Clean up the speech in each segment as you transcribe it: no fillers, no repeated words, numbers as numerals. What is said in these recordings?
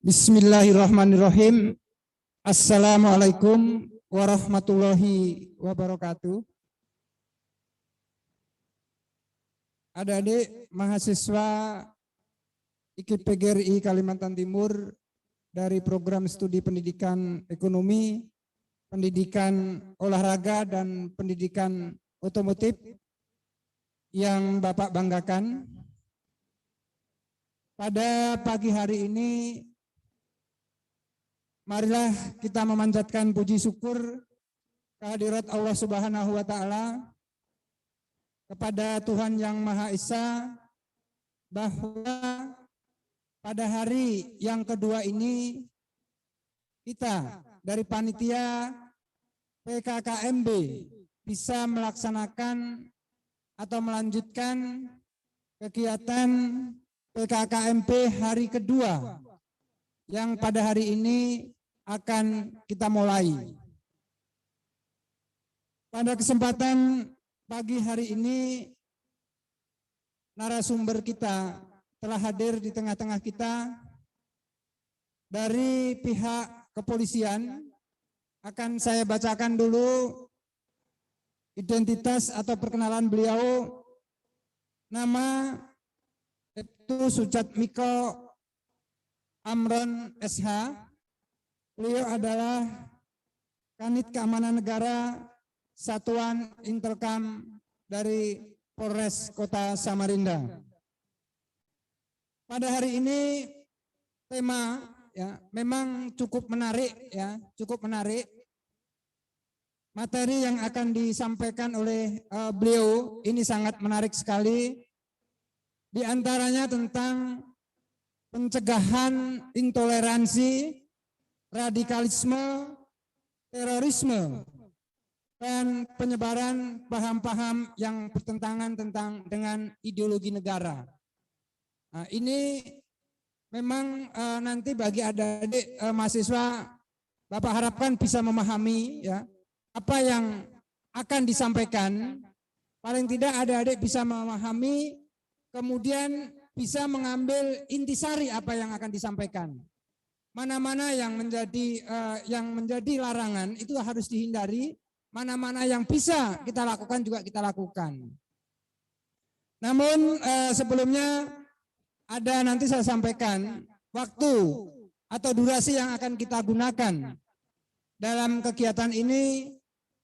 Bismillahirrahmanirrahim. Assalamualaikum warahmatullahi wabarakatuh. Adik-adik mahasiswa IKIP PGRI Kalimantan Timur dari program studi pendidikan ekonomi, pendidikan olahraga, dan pendidikan otomotif yang Bapak banggakan. Pada pagi hari ini, marilah kita memanjatkan puji syukur kehadirat Allah Subhanahu wa Ta'ala kepada Tuhan Yang Maha Esa, bahwa pada hari yang kedua ini kita dari panitia PKKMB bisa melaksanakan atau melanjutkan kegiatan PKKMB hari kedua yang pada hari ini akan kita mulai. Pada kesempatan pagi hari ini, narasumber kita telah hadir di tengah-tengah kita. Dari pihak kepolisian akan saya bacakan dulu identitas atau perkenalan beliau. Nama itu Sujatmiko Amron SH. Beliau adalah Kanit Keamanan Negara Satuan Intelkam dari Polres Kota Samarinda. Pada hari ini tema ya memang cukup menarik ya, cukup menarik. Materi yang akan disampaikan oleh beliau ini sangat menarik sekali. Di antaranya tentang pencegahan intoleransi, radikalisme, terorisme, dan penyebaran paham-paham yang bertentangan dengan ideologi negara. Nah, ini memang nanti bagi adik-adik mahasiswa, Bapak harapkan bisa memahami ya apa yang akan disampaikan. Paling tidak adik-adik bisa memahami, kemudian bisa mengambil intisari apa yang akan disampaikan. Mana-mana yang menjadi larangan itu harus dihindari, mana-mana yang bisa kita lakukan juga kita lakukan. Namun sebelumnya ada nanti saya sampaikan waktu atau durasi yang akan kita gunakan dalam kegiatan ini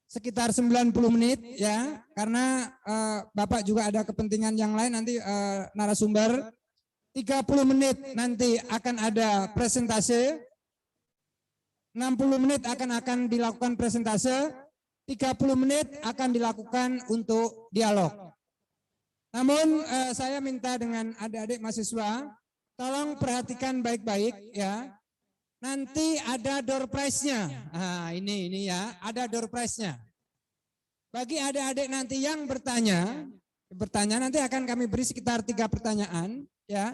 sekitar 90 menit ya, karena Bapak juga ada kepentingan yang lain nanti narasumber. 30 menit nanti akan ada presentase, 60 menit akan dilakukan presentase, 30 menit akan dilakukan untuk dialog. Namun saya minta dengan adik-adik mahasiswa, tolong perhatikan baik-baik ya. Nanti ada door prize-nya. Nah, ini ya, ada door prize-nya. Bagi adik-adik nanti yang bertanya nanti akan kami beri sekitar 3 pertanyaan ya.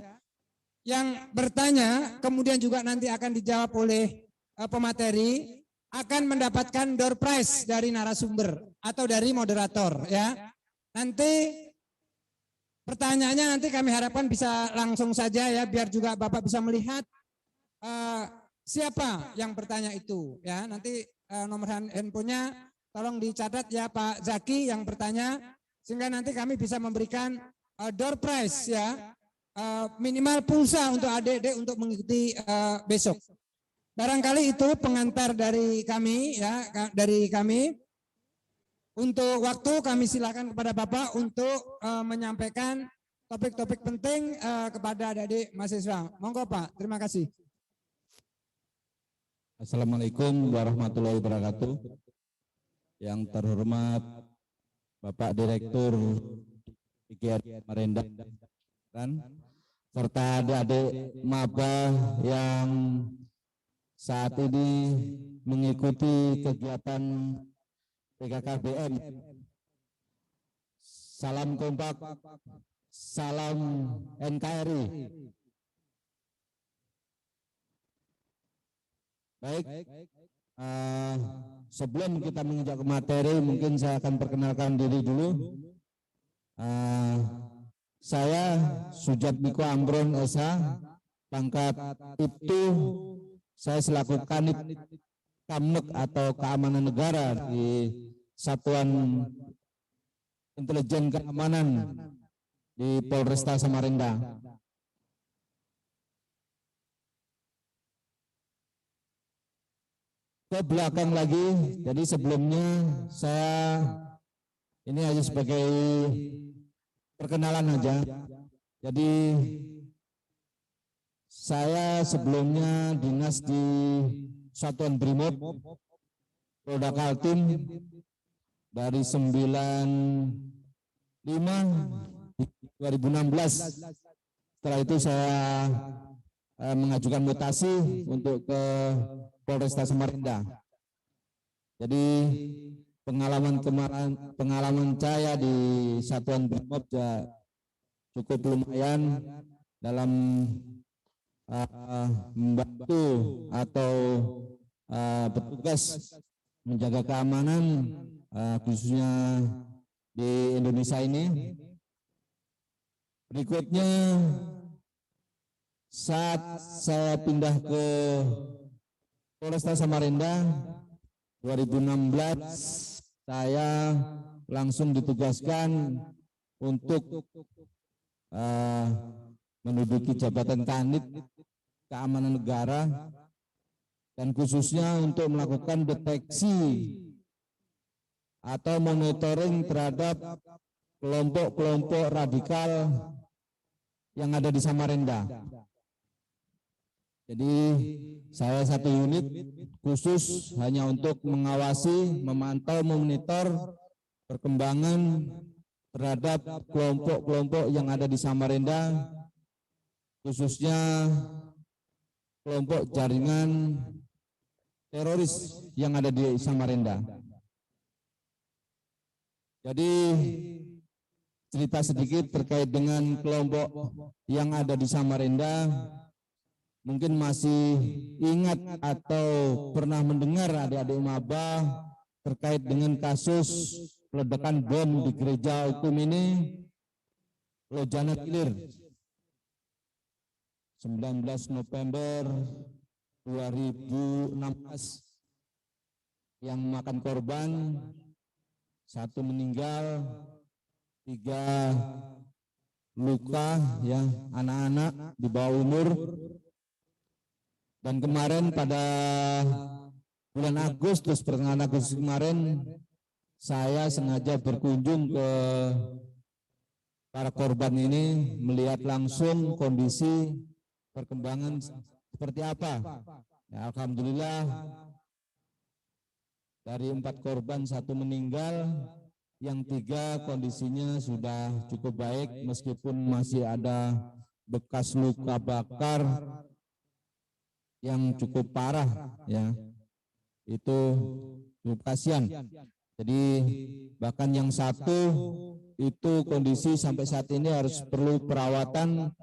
Yang bertanya kemudian juga nanti akan dijawab oleh pemateri, akan mendapatkan door prize dari narasumber atau dari moderator ya. Nanti pertanyaannya nanti kami harapkan bisa langsung saja ya, biar juga Bapak bisa melihat siapa yang bertanya itu ya. Nanti nomor handphonenya tolong dicatat ya Pak Zaki yang bertanya, sehingga nanti kami bisa memberikan door prize ya, minimal pulsa untuk adik-adik untuk mengikuti besok. Barangkali itu pengantar dari kami ya, dari kami. Untuk waktu kami silakan kepada Bapak untuk menyampaikan topik-topik penting kepada adik-adik mahasiswa. Monggo Pak, terima kasih. Assalamualaikum warahmatullahi wabarakatuh. Yang terhormat Bapak Direktur PGRI Samarinda serta adik-adik maba yang saat ini mengikuti kegiatan PKKBM. Salam kompak, salam NKRI. Baik, sebelum kita menginjak ke materi, mungkin saya akan perkenalkan diri dulu. Saya Sujatmiko Amron SH, pangkat itu saya selaku Kanit Kamnek atau Keamanan Negara di Satuan Intelijen Keamanan di Polresta Samarinda. Ke belakang lagi, jadi sebelumnya saya ini hanya sebagai perkenalan aja. Jadi saya sebelumnya dinas di Satuan Brimob Polda Kaltim dari 2016. Setelah itu saya mengajukan mutasi untuk ke Polresta Samarinda. Jadi pengalaman saya di Satuan Brimob cukup lumayan dalam membantu atau bertugas menjaga keamanan khususnya di Indonesia ini. Berikutnya saat saya pindah ke Polresta Samarinda 2016, saya langsung ditugaskan untuk menduduki jabatan Kanit Keamanan Negara dan khususnya untuk melakukan deteksi atau monitoring terhadap kelompok-kelompok radikal yang ada di Samarinda. Jadi saya satu unit khusus hanya untuk mengawasi, memantau, memonitor perkembangan terhadap kelompok-kelompok yang ada di Samarinda, khususnya kelompok jaringan teroris yang ada di Samarinda. Jadi cerita sedikit terkait dengan kelompok yang ada di Samarinda. Mungkin masih ingat atau pernah mendengar adik-adik maba terkait dengan kasus ledakan bom di gereja hukum ini, Lojana Ilir, 19 November 2016, yang memakan korban, 1 meninggal, 3 luka, ya, anak-anak di bawah umur. Dan kemarin pada bulan Agustus, pertengahan Agustus kemarin, saya sengaja berkunjung ke para korban ini, melihat langsung kondisi perkembangan seperti apa. Ya, alhamdulillah dari 4 korban 1 meninggal, yang 3 kondisinya sudah cukup baik meskipun masih ada bekas luka bakar yang cukup parah, ya, itu cukup kasihan. Jadi bahkan yang 1 itu kondisi sampai saat ini harus perlu perawatan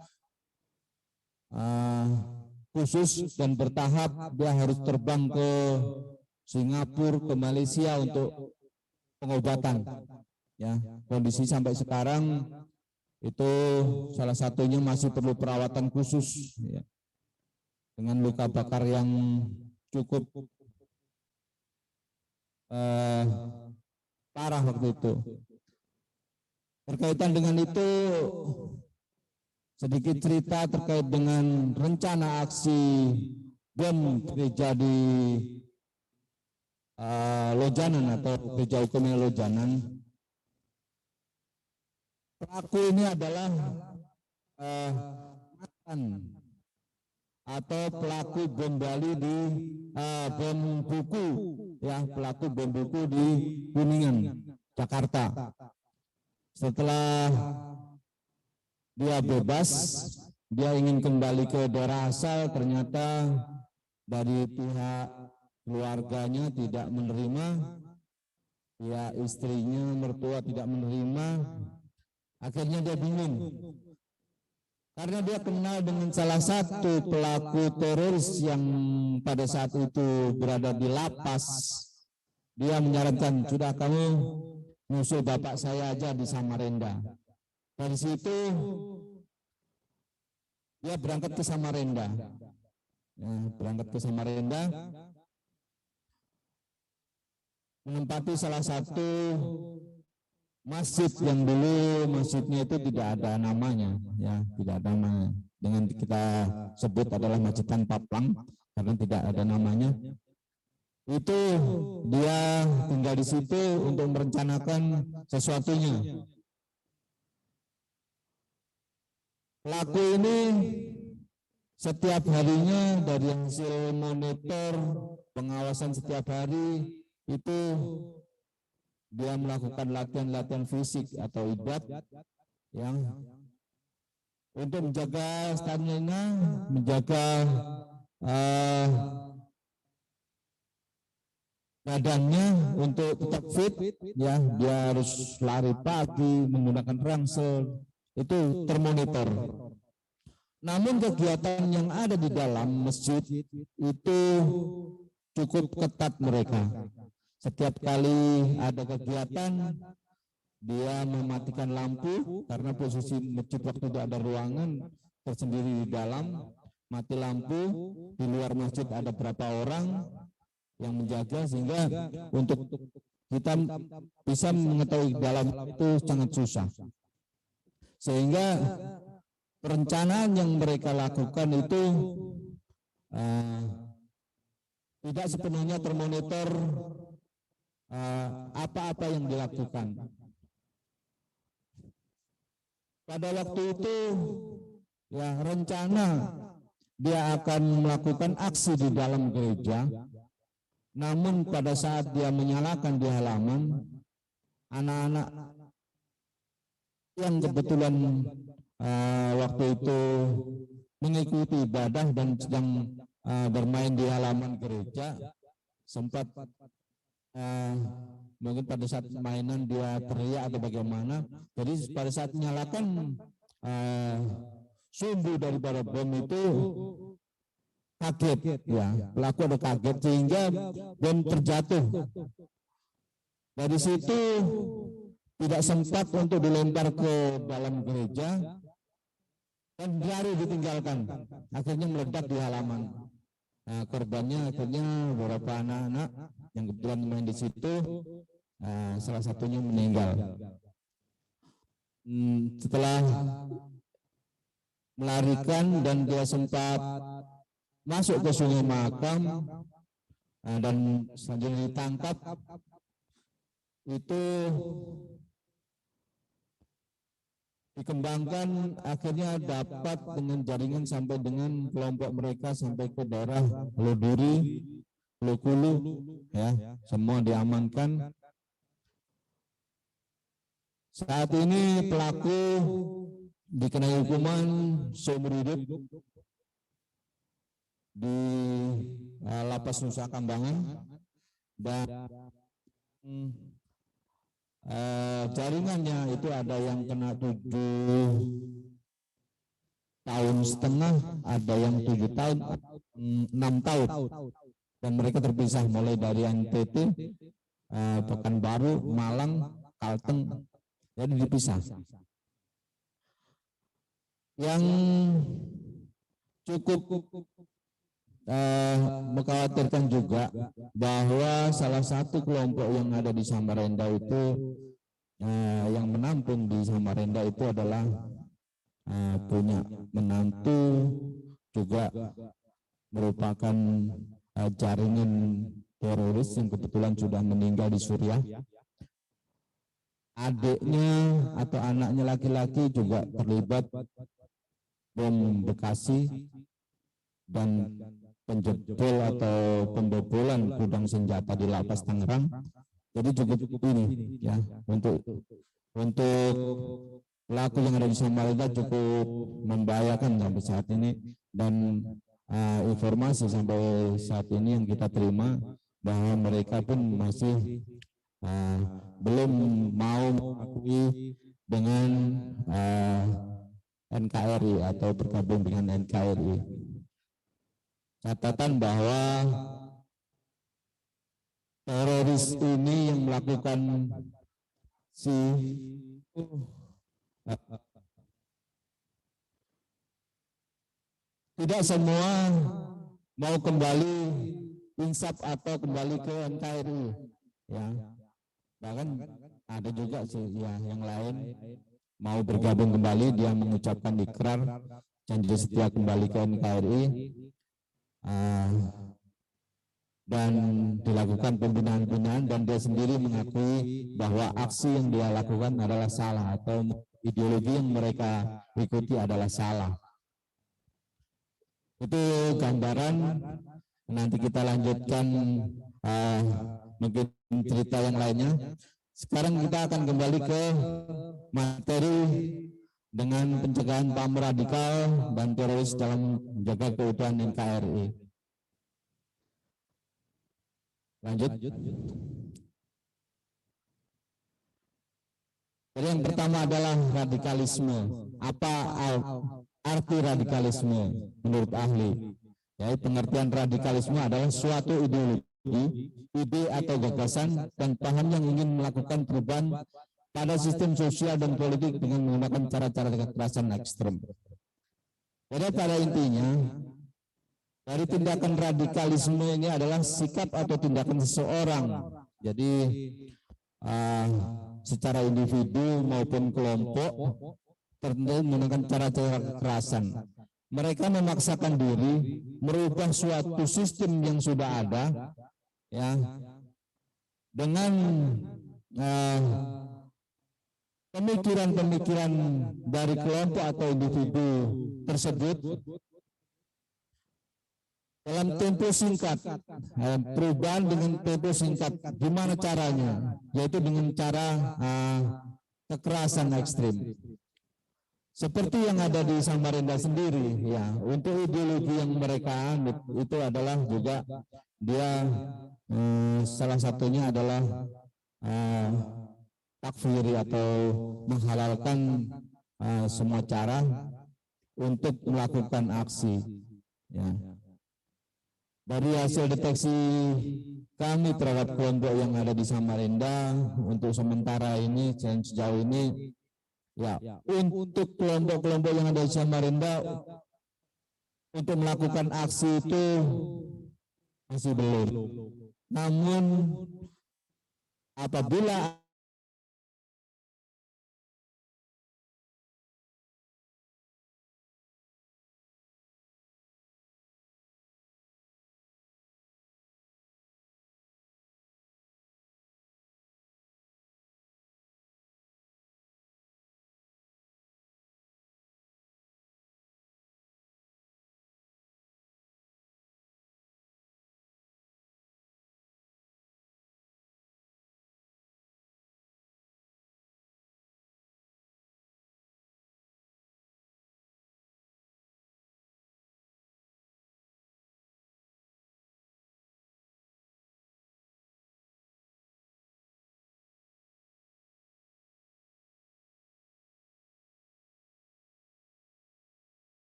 khusus dan bertahap. Dia harus terbang ke Singapura, ke Malaysia untuk pengobatan. Ya, kondisi sampai sekarang itu salah satunya masih perlu perawatan khusus, ya, dengan luka bakar yang cukup parah waktu itu. Berkaitan dengan itu, sedikit cerita terkait dengan rencana aksi bom gereja di Lojanan atau gereja hukumnya Lojanan. Pelaku ini adalah mantan atau pelaku bom Bali di bom buku, ya, pelaku bom buku di Kuningan, Jakarta. Setelah dia bebas, dia ingin kembali ke daerah asal, ternyata dari pihak keluarganya tidak menerima, ya, istrinya, mertua tidak menerima. Akhirnya dia bingung, karena dia kenal dengan salah satu pelaku teroris yang pada saat itu berada di lapas. Dia menyarankan, sudah kamu nyusul bapak saya aja di Samarinda. Dari situ dia berangkat ke Samarinda. Ya, berangkat ke Samarinda, menempati salah satu masjid yang dulu masjidnya itu tidak ada namanya, ya tidak ada nama. Dengan kita sebut adalah Masjid Tanpa Plang karena tidak ada namanya. Itu dia tinggal di situ untuk merencanakan sesuatunya. Pelaku ini setiap harinya dari hasil monitor pengawasan setiap hari itu dia melakukan latihan-latihan fisik atau ibadat yang untuk menjaga stamina, menjaga badannya untuk tetap fit, ya dia harus lari pagi menggunakan ransel, itu termonitor. Namun kegiatan yang ada di dalam masjid itu cukup ketat mereka. Setiap kali ada kegiatan, dia mematikan lampu karena posisi masjid waktu itu ada ruangan tersendiri di dalam, mati lampu. Di luar masjid ada berapa orang yang menjaga, sehingga untuk kita bisa mengetahui dalam itu sangat susah. Sehingga perencanaan yang mereka lakukan itu tidak sepenuhnya termonitor apa-apa yang dilakukan. Pada waktu itu ya rencana dia akan melakukan aksi di dalam gereja, namun pada saat dia menyalakan di halaman, anak-anak yang kebetulan waktu itu mengikuti ibadah dan sedang bermain di halaman gereja sempat mungkin pada saat mainan dia teriak atau bagaimana. Jadi pada saat menyalakan sumbu daripada bom itu kaget, ya pelaku ada kaget sehingga bom terjatuh. Dari situ tidak sempat untuk dilempar ke dalam gereja dan lari ditinggalkan, akhirnya meledak di halaman. Nah, korbannya akhirnya beberapa anak-anak yang kebetulan main di situ, salah satunya meninggal. Setelah melarikan dan dia sempat masuk ke Sungai Mahakam dan selanjutnya ditangkap, itu dikembangkan, akhirnya dapat dengan jaringan sampai dengan kelompok mereka sampai ke daerah Loduri, Lokulu, ya semua diamankan. Saat ini pelaku dikenai hukuman seumur hidup di Lapas Nusa Kambangan dan jaringannya itu ada yang kena 7,5 tahun, ada yang 7 tahun, 6 tahun, dan mereka terpisah mulai dari NTT, Pekanbaru, Malang, Kalteng, jadi dipisah. Yang cukup mengkhawatirkan juga bahwa salah satu kelompok yang ada di Samarinda itu yang menampung di Samarinda itu adalah punya menantu juga merupakan jaringan teroris yang kebetulan sudah meninggal di Suriah. Adiknya atau anaknya laki-laki juga terlibat bom Bekasi dan penjebol atau pembobolan gudang senjata di Lapas Tangerang. Jadi cukup ini ya untuk pelaku yang ada di Samarinda cukup membahayakan sampai saat ini, dan informasi sampai saat ini yang kita terima bahwa mereka pun masih belum mau mengakui dengan NKRI atau bergabung dengan NKRI. Catatan bahwa teroris ini yang melakukan tidak semua mau kembali insaf atau kembali ke NKRI, ya. Bahkan ada juga sih ya yang lain mau bergabung kembali, dia mengucapkan ikrar janji setia kembali ke NKRI, dan dilakukan pembinaan-pembinaan, dan dia sendiri mengakui bahwa aksi yang dia lakukan adalah salah atau ideologi yang mereka ikuti adalah salah. Itu gambaran. Nanti kita lanjutkan mungkin cerita yang lainnya. Sekarang kita akan kembali ke materi dengan pencegahan paham radikal dan teroris dalam menjaga keutuhan NKRI. Lanjut. Jadi yang pertama adalah radikalisme. Apa arti radikalisme menurut ahli? Ya, pengertian radikalisme adalah suatu ideologi, ide atau gagasan dan paham yang ingin melakukan perubahan pada sistem sosial dan politik dengan menggunakan cara-cara kekerasan ekstrem. Jadi pada intinya, dari tindakan radikalisme ini adalah sikap atau tindakan seseorang. Jadi secara individu maupun kelompok tertentu menggunakan cara-cara kekerasan. Mereka memaksakan diri merubah suatu sistem yang sudah ada, ya, dengan pemikiran-pemikiran dari kelompok atau individu tersebut dalam tempo singkat. Perubahan dengan tempo singkat. Gimana caranya? Yaitu dengan cara kekerasan ekstrim. Seperti yang ada di Samarinda sendiri, ya, untuk ideologi yang mereka anut itu adalah juga dia salah satunya adalah takfiri atau menghalalkan semua cara untuk melakukan aksi. Ya. Dari hasil deteksi kami terhadap kelompok yang ada di Samarinda untuk sementara ini dan sejauh ini, ya, untuk kelompok-kelompok yang ada di Samarinda untuk melakukan aksi itu masih belum. Namun apabila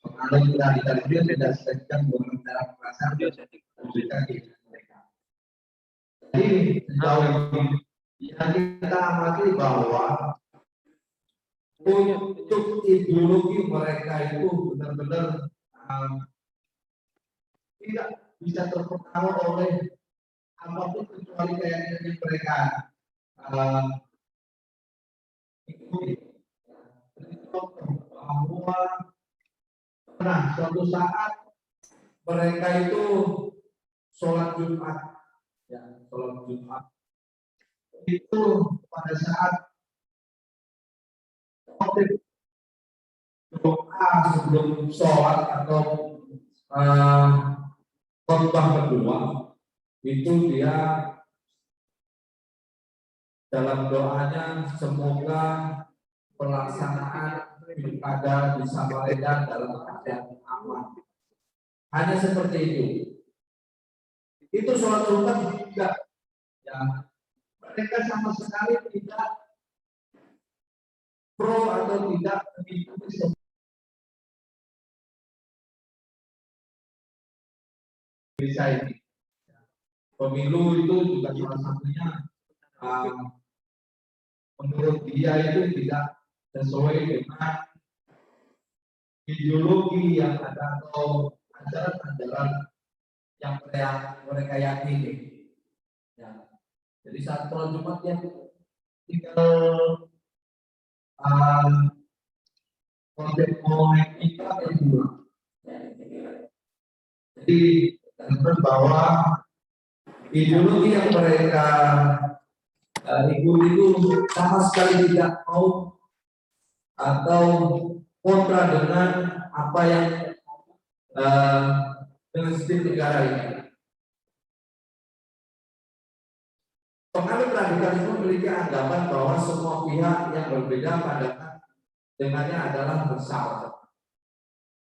Kalau radikalisme tidak sedang dalam perasaan kita mereka. Jadi sejauh ini yang kita amati bahwa untuk ideologi mereka itu benar-benar tidak bisa terpengaruh oleh apapun kecuali kayaknya mereka ikuti. Bahwa nah, suatu saat mereka itu sholat Jumat, ya, sholat Jumat itu pada saat doa sebelum sholat atau khotbah kedua itu dia dalam doanya semoga pelaksanaan pilkada di Samarinda dalam keadaan aman. Hanya seperti itu. Itu sholat Jumat juga. Ya, mereka sama sekali tidak pro atau tidak mengikuti bisa ini. Pemilu itu juga salah satunya menurut dia itu tidak sesuai dengan ideologi yang ada atau ajaran-ajaran yang mereka yakini. Ya. Jadi saat sholat Jumat dia tinggal konsep mau itu atau dua. Jadi menurut bahwa ideologi yang mereka ikuti itu sama sekali tidak mau atau kontra dengan apa yang dengan sistem negara ini. Penganut radikalisme memiliki anggapan bahwa semua pihak yang berbeda pandangan dengannya adalah bersalah.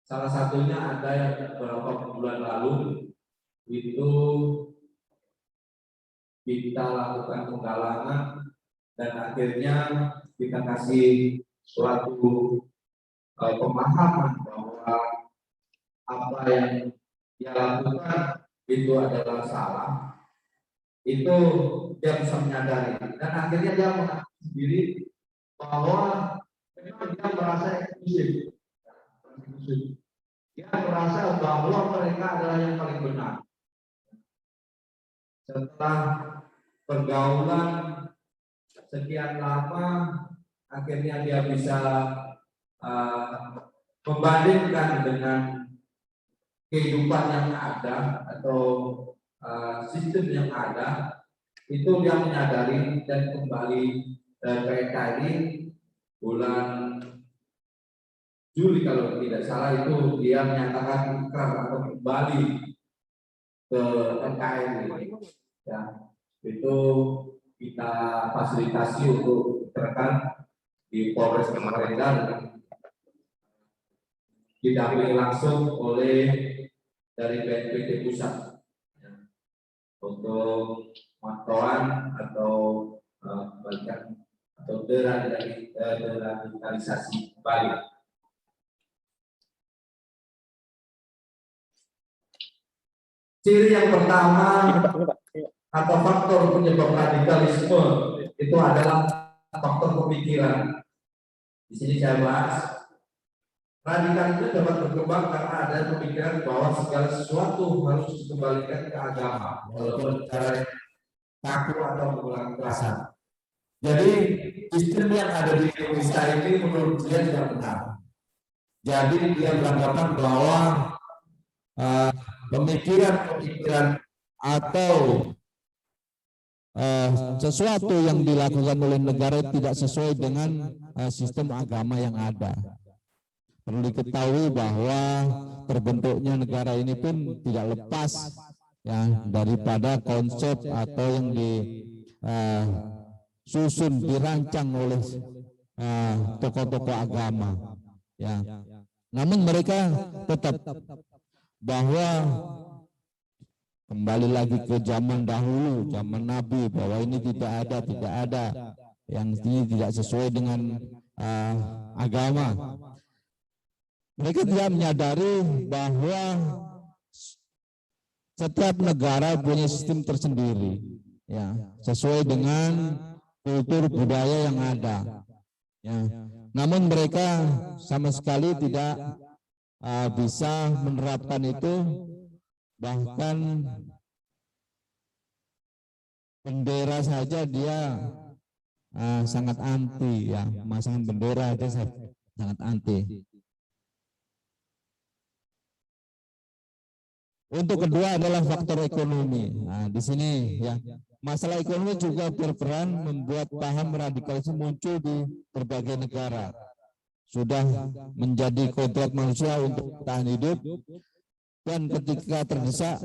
Salah satunya ada yang beberapa bulan lalu itu kita lakukan penggalangan dan akhirnya kita kasih suatu pemahaman bahwa apa yang dia lakukan itu adalah salah. Itu dia bisa menyadari dan akhirnya dia mengaku sendiri bahwa memang dia merasa eksklusif. Dia merasa bahwa mereka adalah yang paling benar. Setelah pergaulan sekian lama, akhirnya dia bisa membandingkan dengan kehidupan yang ada atau sistem yang ada, itu dia menyadari dan kembali PKI bulan Juli kalau tidak salah itu dia menyatakan ikrar atau kembali ke NKRI. Ya, itu kita fasilitasi untuk rekan di Polres Samarinda dan didampingi langsung oleh dari BNPT pusat ya, untuk pantauan atau balikan atau deradikalisasi balik. Ciri yang pertama atau faktor penyebab radikalisme itu adalah faktor pemikiran. Di sini saya bahas radikalisme dapat berkembang karena ada pemikiran bahwa segala sesuatu harus dikembalikan ke agama, walaupun cara kaku atau mengulang kekerasan. Jadi sistem yang ada di Indonesia ini menurut dia tidak benar. Jadi dia beranggapan bahwa pemikiran atau sesuatu yang dilakukan oleh negara tidak sesuai dengan sistem agama yang ada. Perlu diketahui bahwa terbentuknya negara ini pun tidak lepas ya daripada konsep atau yang disusun dirancang oleh tokoh-tokoh agama ya. Namun mereka tetap bahwa kembali lagi ke zaman dahulu, zaman Nabi, bahwa ini tidak ada yang ini tidak sesuai dengan agama. Mereka tidak menyadari bahwa setiap negara punya sistem tersendiri, ya, sesuai dengan kultur budaya yang ada. Ya. Namun mereka sama sekali tidak bisa menerapkan itu, bahkan bendera saja dia sangat anti, ya, memasang bendera itu sangat anti. Untuk kedua adalah faktor ekonomi. Nah, di sini ya, masalah ekonomi juga berperan membuat paham radikalisme muncul di berbagai negara. Sudah menjadi kodrat manusia untuk tahan hidup, dan ketika terdesak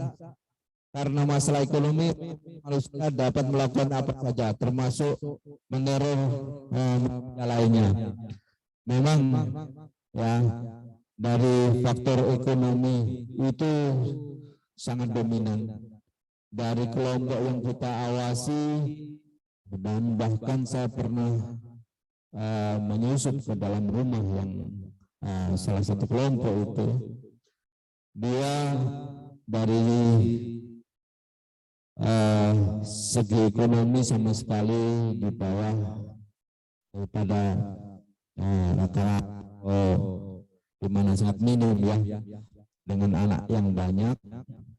karena masalah ekonomi, manusia dapat melakukan apa saja, termasuk meneror lainnya. Memang ya, dari faktor ekonomi itu sangat dominan. Dari kelompok yang kita awasi, dan bahkan saya pernah menyusup ke dalam rumah yang salah satu kelompok itu, dia dari segi ekonomi sama sekali di bawah daripada rata-rata, di mana sangat minim ya, dengan anak yang banyak.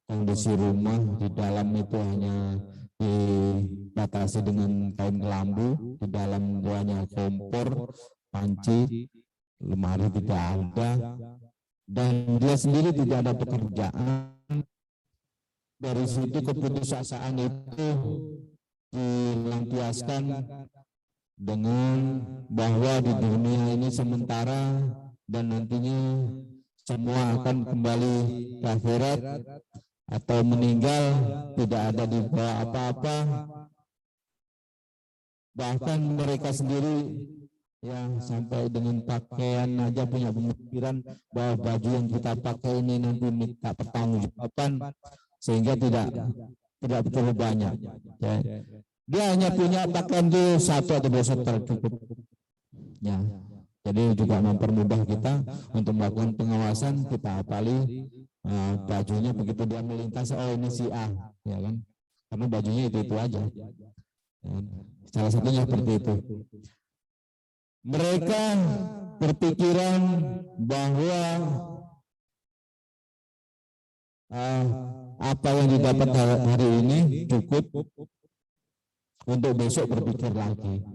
Kondisi rumah di dalam itu hanya dibatasi dengan kain kelambu, di dalam hanya kompor, panci, lemari tidak ada, dan dia sendiri tidak ada pekerjaan. Dari situ keputusasaan itu dilampiaskan dengan bahwa di dunia ini sementara dan nantinya semua akan kembali ke akhirat atau meninggal, tidak ada di bawah apa-apa. Bahkan mereka sendiri ya, sampai dengan pakaian aja punya pemikiran bahwa baju yang kita pakai ini nanti minta pertanggungjawaban, sehingga tidak terlalu banyak ya. Dia hanya punya pakaian itu 1 atau 2 setel cukup ya. Jadi juga mempermudah kita untuk melakukan pengawasan. Kita apali bajunya begitu dia melintas, oh ini si A ya kan, karena bajunya itu aja ya. Salah satunya seperti itu. Mereka berpikiran bahwa apa yang didapat hari ini cukup untuk besok berpikir lagi.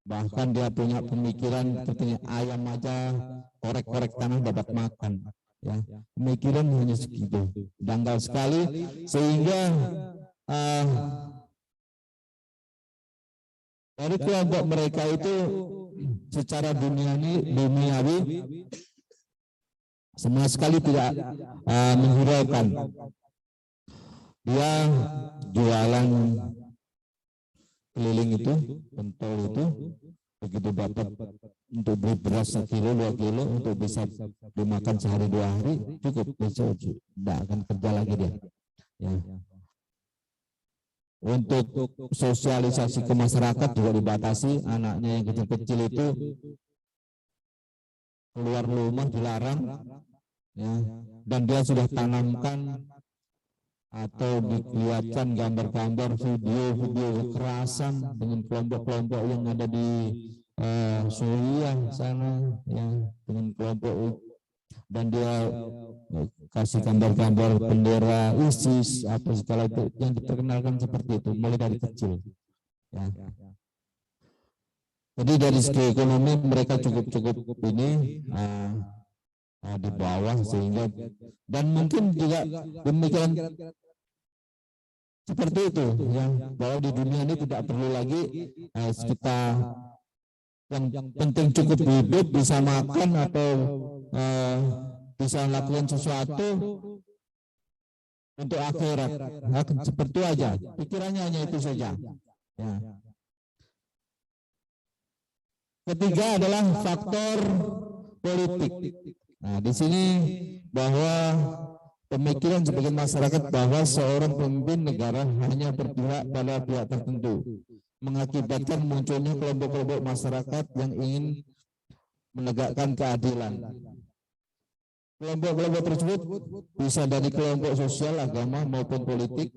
Bahkan dia punya pemikiran seperti ayam aja korek-korek tanah dapat makan ya. Pemikiran hanya segitu, dangkal sekali, sehingga dari kelompok mereka itu secara duniawi sama sekali tidak menghiraukan. Dia jualan keliling itu, pentol itu, begitu dapat untuk beli beras 1 kilo 2 kilo untuk bisa dimakan sehari 2 hari, cukup, besok tidak akan kerja lagi dia ya. Untuk sosialisasi ke masyarakat juga dibatasi. Anaknya yang kecil-kecil itu keluar rumah dilarang ya, dan dia sudah tanamkan atau dilihatkan gambar-gambar, video-video kekerasan dengan kelompok-kelompok yang ada di Suriah sana ya, dengan kelompok, dan dia kasih gambar-gambar bendera ISIS apa segala itu yang diperkenalkan seperti itu mulai dari kecil ya. Jadi dari segi ekonomi mereka cukup ini di bawah, sehingga dan mungkin juga demikian seperti itu ya, bahwa di dunia ini tidak perlu lagi kita yang penting cukup hidup, bisa makan atau bisa lakukan sesuatu untuk akhirat. Nah, seperti aja pikirannya, hanya itu saja ya. Ketiga adalah faktor politik. Nah, di sini bahwa pemikiran sebagian masyarakat bahwa seorang pemimpin negara hanya berpihak pada pihak tertentu, mengakibatkan munculnya kelompok-kelompok masyarakat yang ingin menegakkan keadilan. Kelompok-kelompok tersebut bisa dari kelompok sosial, agama maupun politik.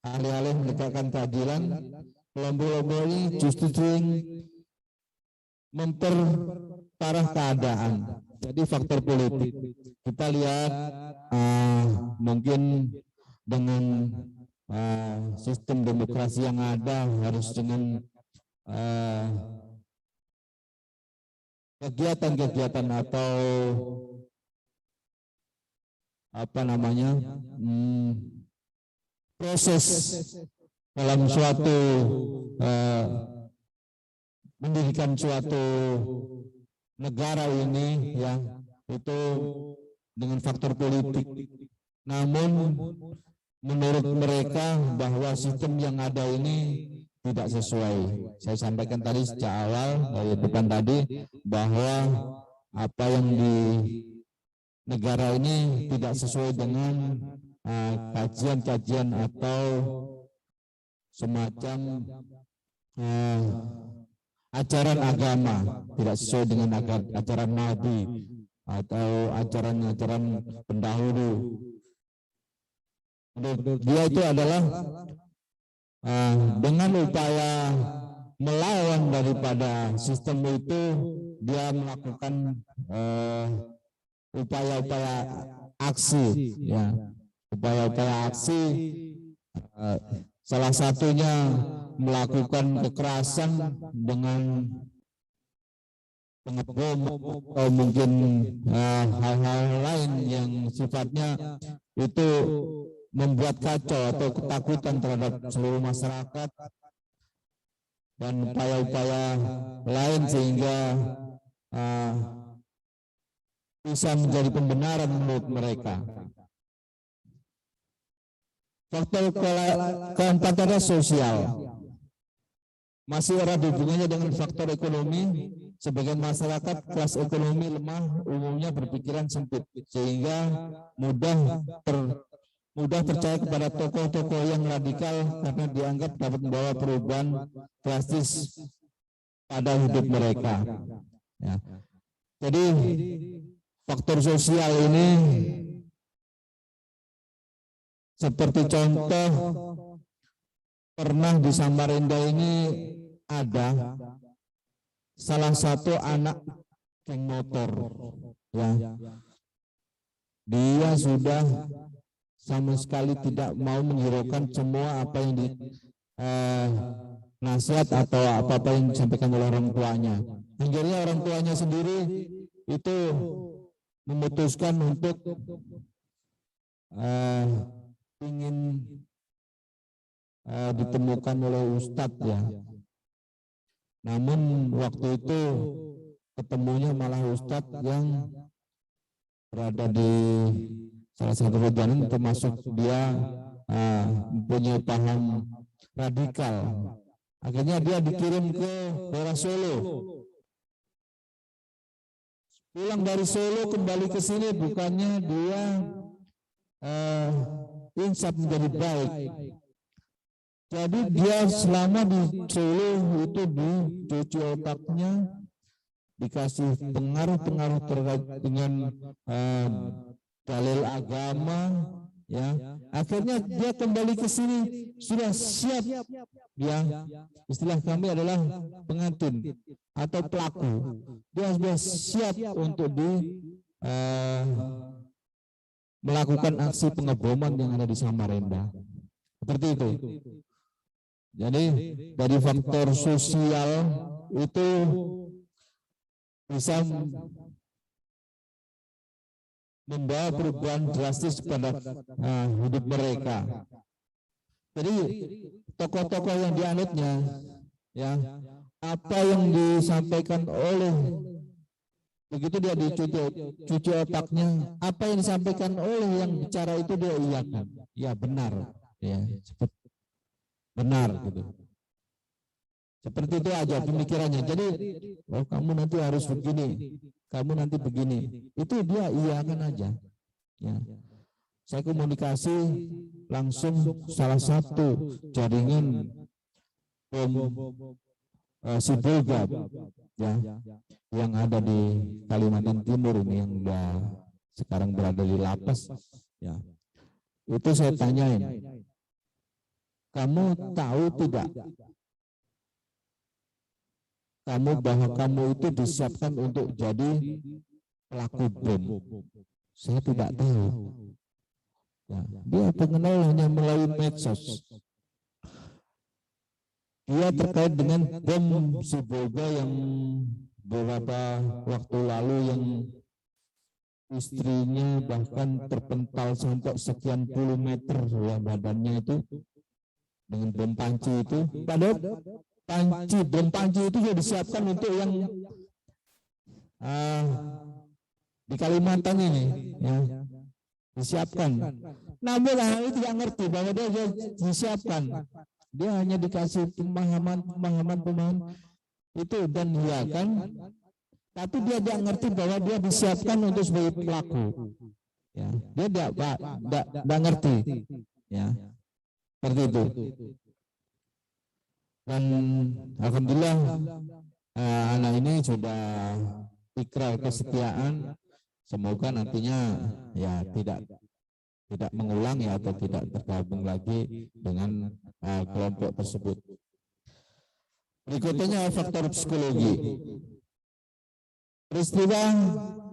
Alih-alih menegakkan keadilan, kelompok-kelompok ini justru memperparah keadaan. Jadi faktor politik kita lihat mungkin dengan sistem demokrasi yang ada harus dengan kegiatan-kegiatan atau proses dalam suatu mendirikan suatu negara ini ya itu dengan faktor politik. Namun menurut mereka bahwa sistem yang ada ini tidak sesuai. Saya sampaikan tadi sejak awal dari depan tadi bahwa apa yang di negara ini tidak sesuai dengan kajian-kajian atau semacam ajaran agama, tidak sesuai dengan ajaran Nabi atau ajaran-ajaran pendahulu. Menurut dia itu adalah dengan upaya melawan daripada sistem itu, dia melakukan upaya-upaya aksi, ya, upaya-upaya aksi. Salah satunya melakukan kekerasan dengan pengebom atau mungkin hal-hal lain yang sifatnya itu membuat kacau atau ketakutan terhadap seluruh masyarakat dan upaya-upaya lain sehingga bisa menjadi pembenaran menurut mereka. Faktor keempat adalah sosial. Masih erat hubungannya dengan faktor ekonomi. Sebagian masyarakat kelas ekonomi lemah umumnya berpikiran sempit sehingga mudah percaya kepada tokoh-tokoh yang radikal karena dianggap dapat membawa perubahan drastis pada hidup mereka. Ya. Jadi faktor sosial ini seperti contoh pernah di Samarinda ini ada salah satu anak geng motor, ya, dia sudah sama sekali tidak mau menghiraukan semua apa yang nasihat atau apa-apa yang disampaikan oleh orang tuanya. Akhirnya orang tuanya sendiri itu memutuskan untuk ingin ditemukan oleh ustadz, ya. Namun waktu itu ketemunya malah ustadz yang berada di salah satu kegiatan, termasuk dia mempunyai paham radikal. Akhirnya dia dikirim ke daerah Solo. Pulang dari Solo kembali ke sini, bukannya dia insaf menjadi baik. Jadi dia selama di Solo itu dicuci otaknya, dikasih pengaruh-pengaruh terkait dengan dalil agama, ya. Akhirnya dia kembali ke sini sudah siap, ya. Istilah kami adalah pengantin atau pelaku. Dia sudah siap untuk melakukan aksi pengeboman yang ada di Samarinda. Seperti itu. Jadi dari faktor sosial itu bisa membawa perubahan drastis pada hidup mereka. Jadi tokoh-tokoh yang dianutnya, ya, apa yang disampaikan oleh, begitu dia dicuci otaknya, apa yang disampaikan oleh yang bicara itu dia iyakan, ya benar, ya benar gitu. Seperti itu aja pemikirannya. Jadi, oh kamu nanti harus begini, kamu nanti begini. Itu dia iyakan aja. Ya. Saya komunikasi langsung salah satu jaringan Sibolga, ya, yang ada di Kalimantan Timur ini yang sekarang berada di lapas. Ya. Itu saya tanyain, kamu tahu tidak? Bahwa kamu itu disiapkan untuk jadi pelaku bom. Saya tidak tahu. Ya, dia pengenal hanya melalui medsos. Dia terkait dengan bom Sibolga yang beberapa waktu lalu yang istrinya bahkan terpental sampai sekian puluh meter ya badannya itu dengan bom panci itu. Padahal bom panci itu sudah disiapkan untuk yang di Kalimantan ini, ya, disiapkan. Namun hal itu tidak ngerti bahwa dia disiapkan. Dia hanya dikasih pemahaman itu dan dia kan, tapi dia tidak ngerti bahwa dia disiapkan untuk sebagai pelaku. Ya, dia tidak ngerti, ya, seperti itu. Dan alhamdulillah anak ini sudah ikrar kesetiaan. Semoga nantinya ya tidak mengulang ya atau tidak tergabung lagi dengan kelompok tersebut. Berikutnya faktor psikologi. Peristiwa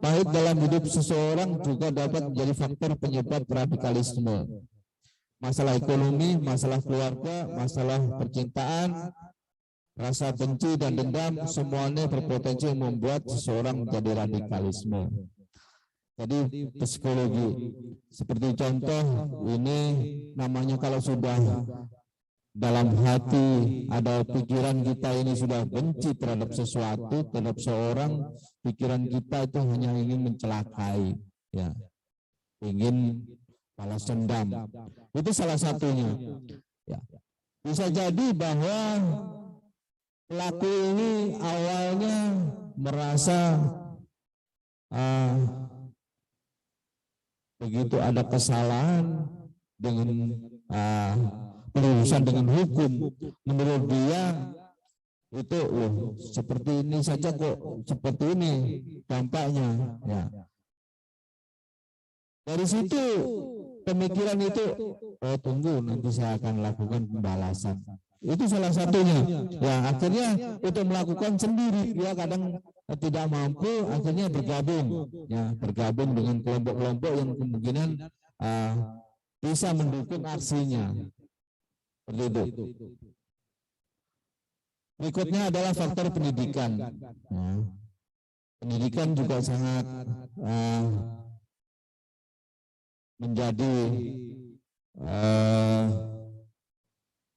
pahit dalam hidup seseorang juga dapat menjadi faktor penyebab radikalisme. Masalah ekonomi, masalah keluarga, masalah percintaan, rasa benci dan dendam, semuanya berpotensi membuat seseorang menjadi radikalisme. Jadi psikologi, seperti contoh ini namanya kalau sudah dalam hati ada pikiran kita ini sudah benci terhadap sesuatu, terhadap seorang, pikiran kita itu hanya ingin mencelakai, ya, ingin balas dendam. Itu salah satunya. Ya. Bisa jadi bahwa pelaku ini awalnya merasa begitu ada kesalahan dengan berurusan dengan hukum, menurut dia itu seperti ini saja kok seperti ini dampaknya, ya. Dari situ pemikiran itu, oh tunggu nanti saya akan lakukan pembalasan. Itu salah satunya. Ya, akhirnya itu melakukan sendiri. Dia kadang tidak mampu, akhirnya bergabung, ya, bergabung dengan kelompok-kelompok yang kemungkinan bisa mendukung aksinya. Seperti itu. Berikutnya adalah faktor pendidikan. Ya. Pendidikan juga sangat menjadi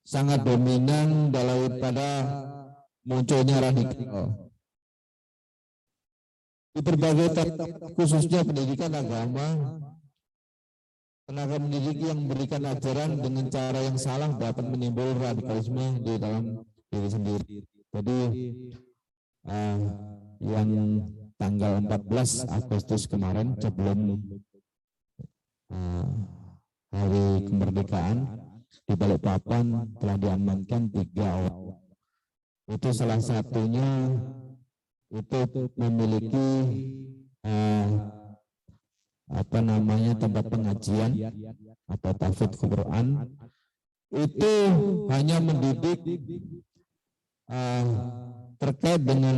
sangat dominan daripada munculnya radikal. Di berbagai khususnya pendidikan agama, tenaga pendidik yang memberikan ajaran dengan cara yang salah dapat menimbulkan radikalisme di dalam diri sendiri. Jadi yang tanggal 14 Agustus kemarin sebelum hari kemerdekaan di Balikpapan telah diamankan 3 orang. Itu salah satunya itu memiliki tempat pengajian atau tahfidz Quran. Itu hanya mendidik terkait dengan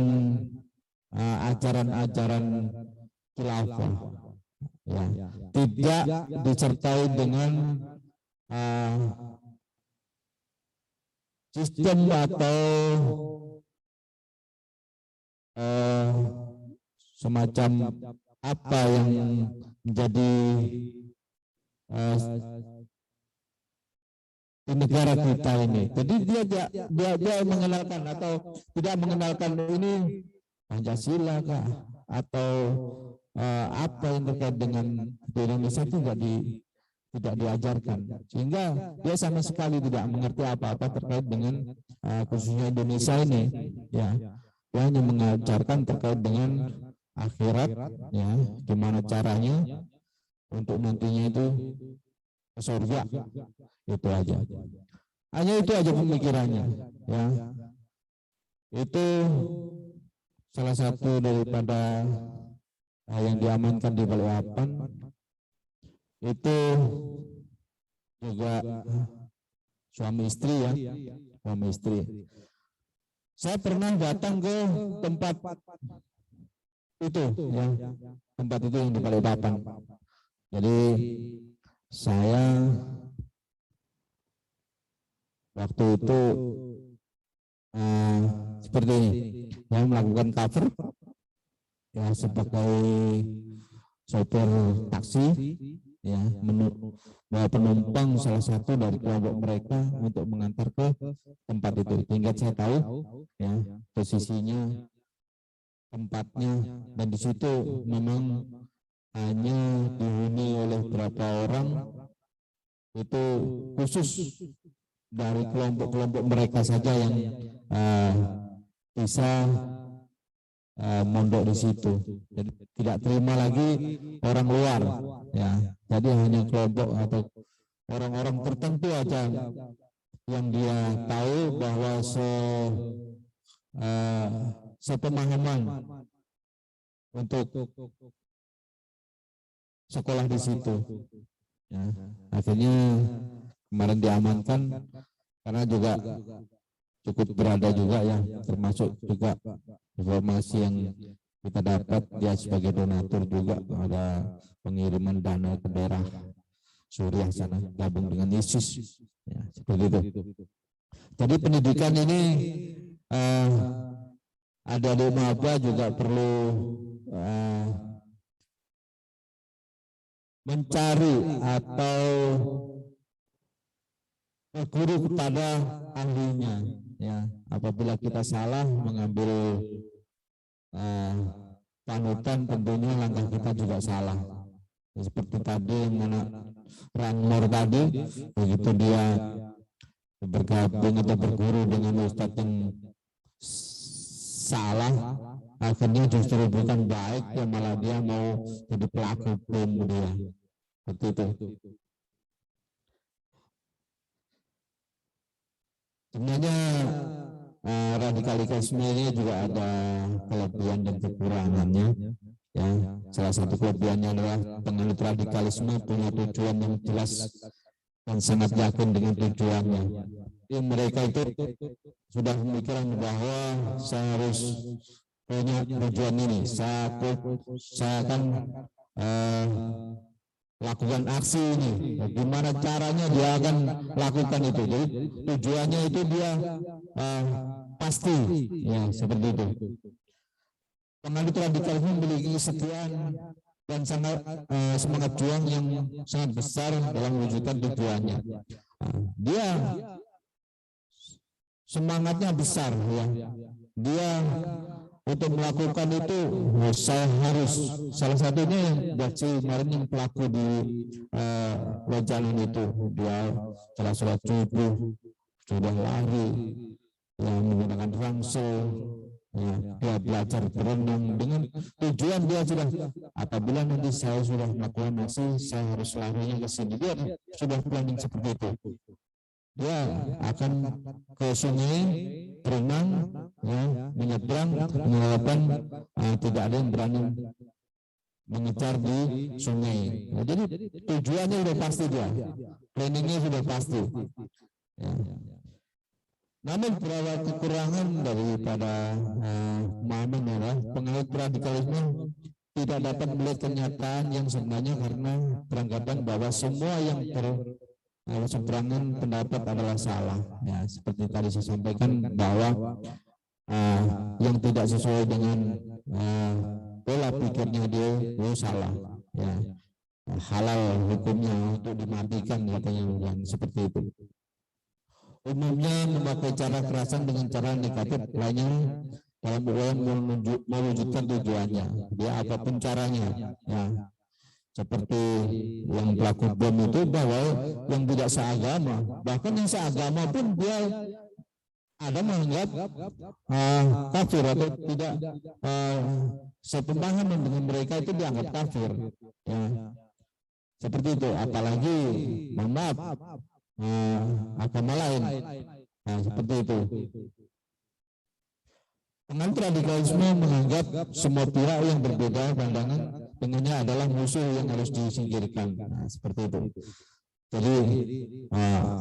ajaran-ajaran khilafah, ya, tidak disertai dengan sistem atau semacam apa yang menjadi di negara kita ini. Jadi dia mengenalkan atau tidak mengenalkan ini Pancasila kah atau apa yang terkait dengan di Indonesia itu tidak diajarkan, sehingga dia sama sekali tidak mengerti apa-apa terkait dengan khususnya Indonesia ini, ya. Dia hanya mengajarkan terkait dengan akhirat, ya, gimana caranya untuk nantinya itu ke surga, itu aja. Hanya itu aja pemikirannya, ya. Itu salah satu daripada yang diamankan di Balikpapan. Itu juga suami istri, ya, suami istri. Saya pernah datang ke tempat itu, ya, tempat itu yang di Balikpapan. Jadi saya waktu itu seperti ini, saya melakukan cover, ya, sebagai sopir taksi, ya, bawa penumpang salah satu dari kelompok mereka untuk mengantar ke tempat itu. Hingga saya tahu, ya, posisinya, tempatnya, dan di situ memang hanya dihuni oleh beberapa orang, itu khusus dari kelompok-kelompok mereka saja yang bisa mondok di situ. Jadi tidak terima lagi orang luar, ya. Jadi hanya kelompok atau orang-orang tertentu aja yang dia tahu bahwa sepemahaman untuk sekolah di situ. Ya, akhirnya kemarin diamankan karena juga cukup berada juga, ya, termasuk juga informasi yang kita dapat dia sebagai donatur juga, ada pengiriman dana ke daerah Suriah sana gabung dengan ISIS, ya, seperti itu. Jadi pendidikan ini adik-adik maba juga perlu mencari atau berguru kepada ahlinya, ya. Apabila kita salah mengambil panutan, tentunya langkah kita juga salah. Seperti tadi anak Ranmor tadi, begitu dia bergabung atau berguru dengan ustadz yang salah, akhirnya justru bukan baik, ya, malah dia mau jadi pelaku bom dia. Seperti itu. Sebenarnya radikalisme ini juga ada kelebihan dan kekurangannya, ya. Salah satu kelebihannya adalah penganut radikalisme punya tujuan yang jelas dan sangat yakin dengan tujuannya. Jadi mereka itu sudah memikirkan bahwa saya harus punya tujuan ini, saya akan lakukan aksi ini. Gimana caranya dia akan lakukan itu. Jadi tujuannya itu dia pasti, ya, seperti itu. Penganut radikalisme memiliki sekian dan sangat semangat juang yang sangat besar dalam mewujudkan tujuannya. Dia semangatnya besar, ya. Dia untuk melakukan itu, saya harus, salah satunya yang Daci kemarin yang pelaku di Lojalan itu, dia setelah sholat subuh sudah lari, ya, menggunakan ransel, ya, dia belajar berenang dengan tujuan dia sudah, apabila nanti saya sudah melakukan aksi, saya harus larinya ke sini. Dia sudah planning seperti itu. Dia akan ke sungai berenang, ya, menyeberang, menyelamatkan, tidak ada yang berani mengejar di sungai. Nah, jadi tujuannya sudah pasti, dia planningnya sudah pasti, ya. Namun beberapa kekurangan daripada pemahaman adalah penganut radikalisme tidak dapat melihat kenyataan yang sebenarnya karena beranggapan bahwa semua yang berseberangan pendapat adalah salah, ya. Seperti tadi saya sampaikan bahwa yang tidak sesuai dengan pola pikirnya dia salah, ya. Halal hukumnya untuk dimatikan, katanya, yang seperti itu. Umumnya memakai cara kekerasan dengan cara negatif lainnya dalam upaya mewujudkan tujuannya, dia apapun caranya, ya. Seperti yang pelaku bom itu, bahwa yang tidak seagama, bahkan yang seagama pun dia ada menganggap kafir atau tidak sepemahaman dengan mereka, itu dianggap kafir, ya. Seperti itu, apalagi maaf agama lain, nah, seperti itu. Penganut radikalisme menganggap semua pihak yang berbeda pandangan dengannya adalah musuh yang harus disingkirkan, nah, seperti itu. Jadi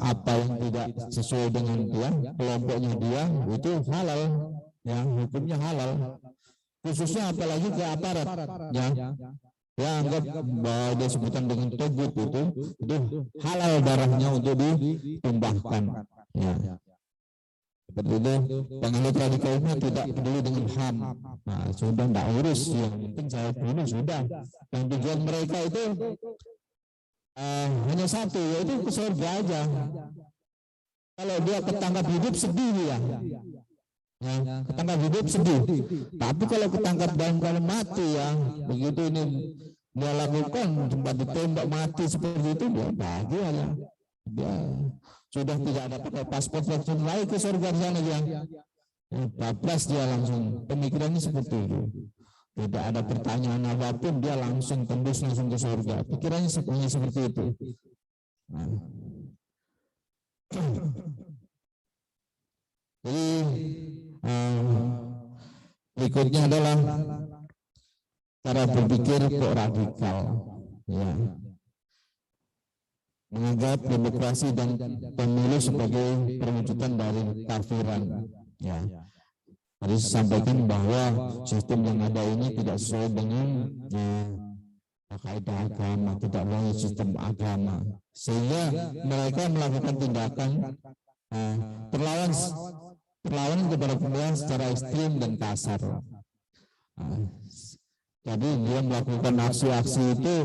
apa yang tidak sesuai dengan dia, kelompoknya dia, itu halal, ya, hukumnya halal. Khususnya apalagi ke aparat, ya. Ya, anggap bahwa dia sebutan dengan togut itu halal darahnya untuk ditumbahkan, ya. Seperti itu, penganut radikalisme tidak peduli dengan HAM. Nah, sudah tidak urus, yang penting saya bunuh sudah. Dan tujuan mereka itu hanya satu, yaitu ke surga aja. Kalau dia ketangkap hidup sedih dia. Ya, ketangkap hidup sedih. Tapi kalau ketangkap dalam keadaan mati ya, begitu ini dia lakukan sempat ditembak mati seperti itu, dia bahagia ya. Dia sudah tidak ada pakai paspor langsung lagi ke surga sana dia. Bablas dia langsung, pemikirannya seperti itu. Tidak ada pertanyaan apapun, dia langsung tembus langsung ke surga. Pikirannya seperti itu. Nah. Jadi berikutnya adalah cara berpikir kok radikal, ya, menganggap demokrasi dan pemilu sebagai perwujudan dari kafiran. Ya, tadi sampaikan bahwa sistem yang ada ini tidak sesuai dengan kaidah agama, tidak melalui sistem agama, sehingga mereka melakukan tindakan perlawanan kepada pemerintah secara ekstrim dan kasar. Jadi dia melakukan aksi-aksi itu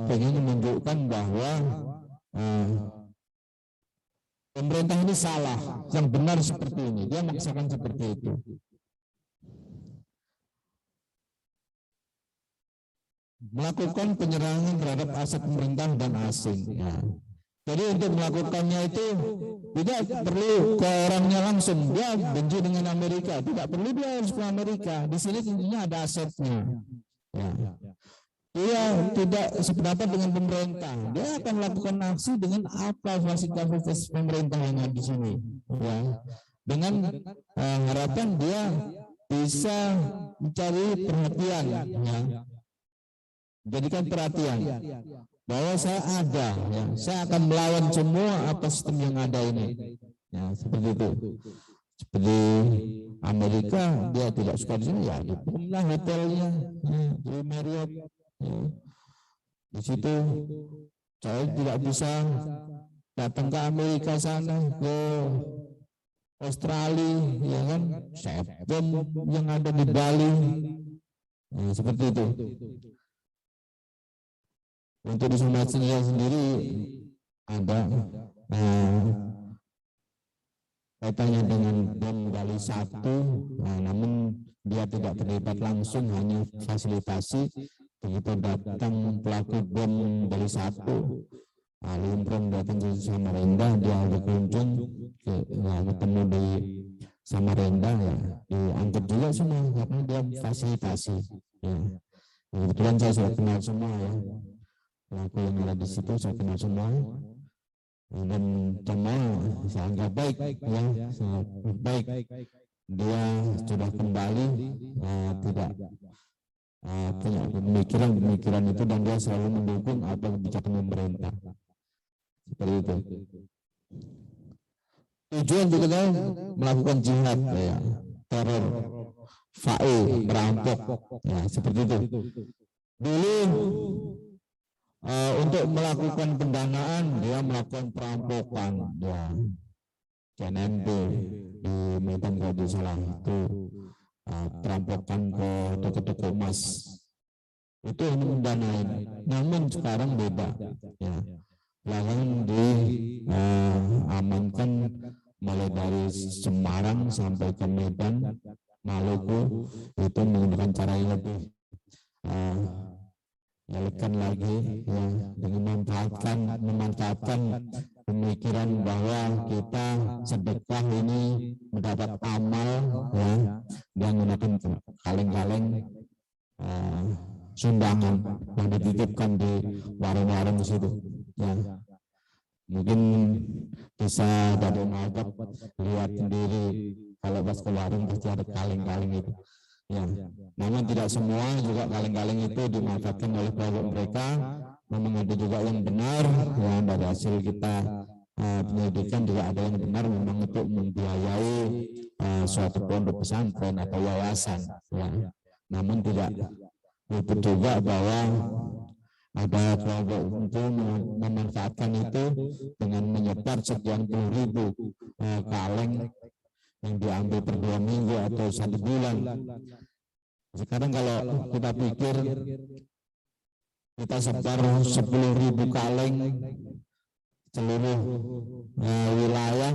pengen menunjukkan bahwa pemerintah ini salah, yang benar seperti ini. Dia memaksakan seperti itu. Melakukan penyerangan terhadap aset pemerintah dan asing. Ya. Jadi untuk melakukannya itu tidak perlu ke orangnya langsung. Dia benci dengan Amerika, tidak perlu dia harus ke Amerika. Di sini tentunya ada asetnya. Ya. Dia tidak sependapat dengan pemerintah. Dia akan melakukan aksi dengan apa fasilitas pemerintah yang ada di sini. Ya. Dengan harapan dia bisa mencari perhatian. Ya. Jadikan perhatian bahwa saya ada, ya, saya akan melawan semua apa sistem yang ada ini, ya, seperti itu. Seperti Amerika, dia tidak suka di sini, ya dibomlah hotelnya, ya, di Marriott, ya. Di situ saya tidak bisa datang ke Amerika sana, ke Australia, ya kan, saya bom yang ada di Bali, ya, seperti itu. Untuk di Sumatera sendiri ada kaitannya dengan bom Bali 1, namun dia tidak terlibat langsung, hanya fasilitasi. Begitu datang pelaku bom Bali 1, Limprong datang ke Samarinda, dia berkunjung ketemu di Samarinda, ya, diangkat juga semua karena dia fasilitasi. Ya. Kebetulan saya sudah kenal semua, ya. Pelaku yang ada di situ saya kenal semua, dan semua saya anggap baik, ya, sangat baik. Dia sudah kembali, tidak punya pemikiran itu, dan dia selalu mendukung apa kebijakan pemerintah. Seperti itu. Tujuan juga melakukan jihad, ya, teror, FAE, perampok, ya, seperti itu. Dulu untuk melakukan pendanaan, dia melakukan perampokan, ya, CNMP di Medan kalau tidak salah, itu perampokan ke toko-toko emas, itu ini mendanain. Namun sekarang beda, ya, lahan diamankan mulai dari Semarang sampai ke Medan, Maluku, itu menggunakan cara yang lebih elegan lagi, ya, dengan memanfaatkan pemikiran bahwa kita sedekah ini mendapat amal, ya, dan menggunakan kaleng-kaleng sumbangan yang dititipkan di warung-warung di situ, ya. Mungkin bisa dari mabak lihat sendiri, kalau pas ke warung pasti ada kaleng-kaleng itu. Ya, namun tidak semua juga kaleng-kaleng itu dimanfaatkan oleh kelompok mereka. Memang ada juga yang benar, ya, dari hasil kita penyelidikan juga ada yang benar memang untuk membiayai suatu pondok pesantren atau yayasan, ya. Namun tidak luput juga bahwa ada kelompok untuk memanfaatkan itu dengan menyebar sekian puluh ribu kaleng yang diambil per 2 minggu atau 1 bulan. Sekarang kalau kita pikir kita sebar 10.000 kaleng seluruh wilayah,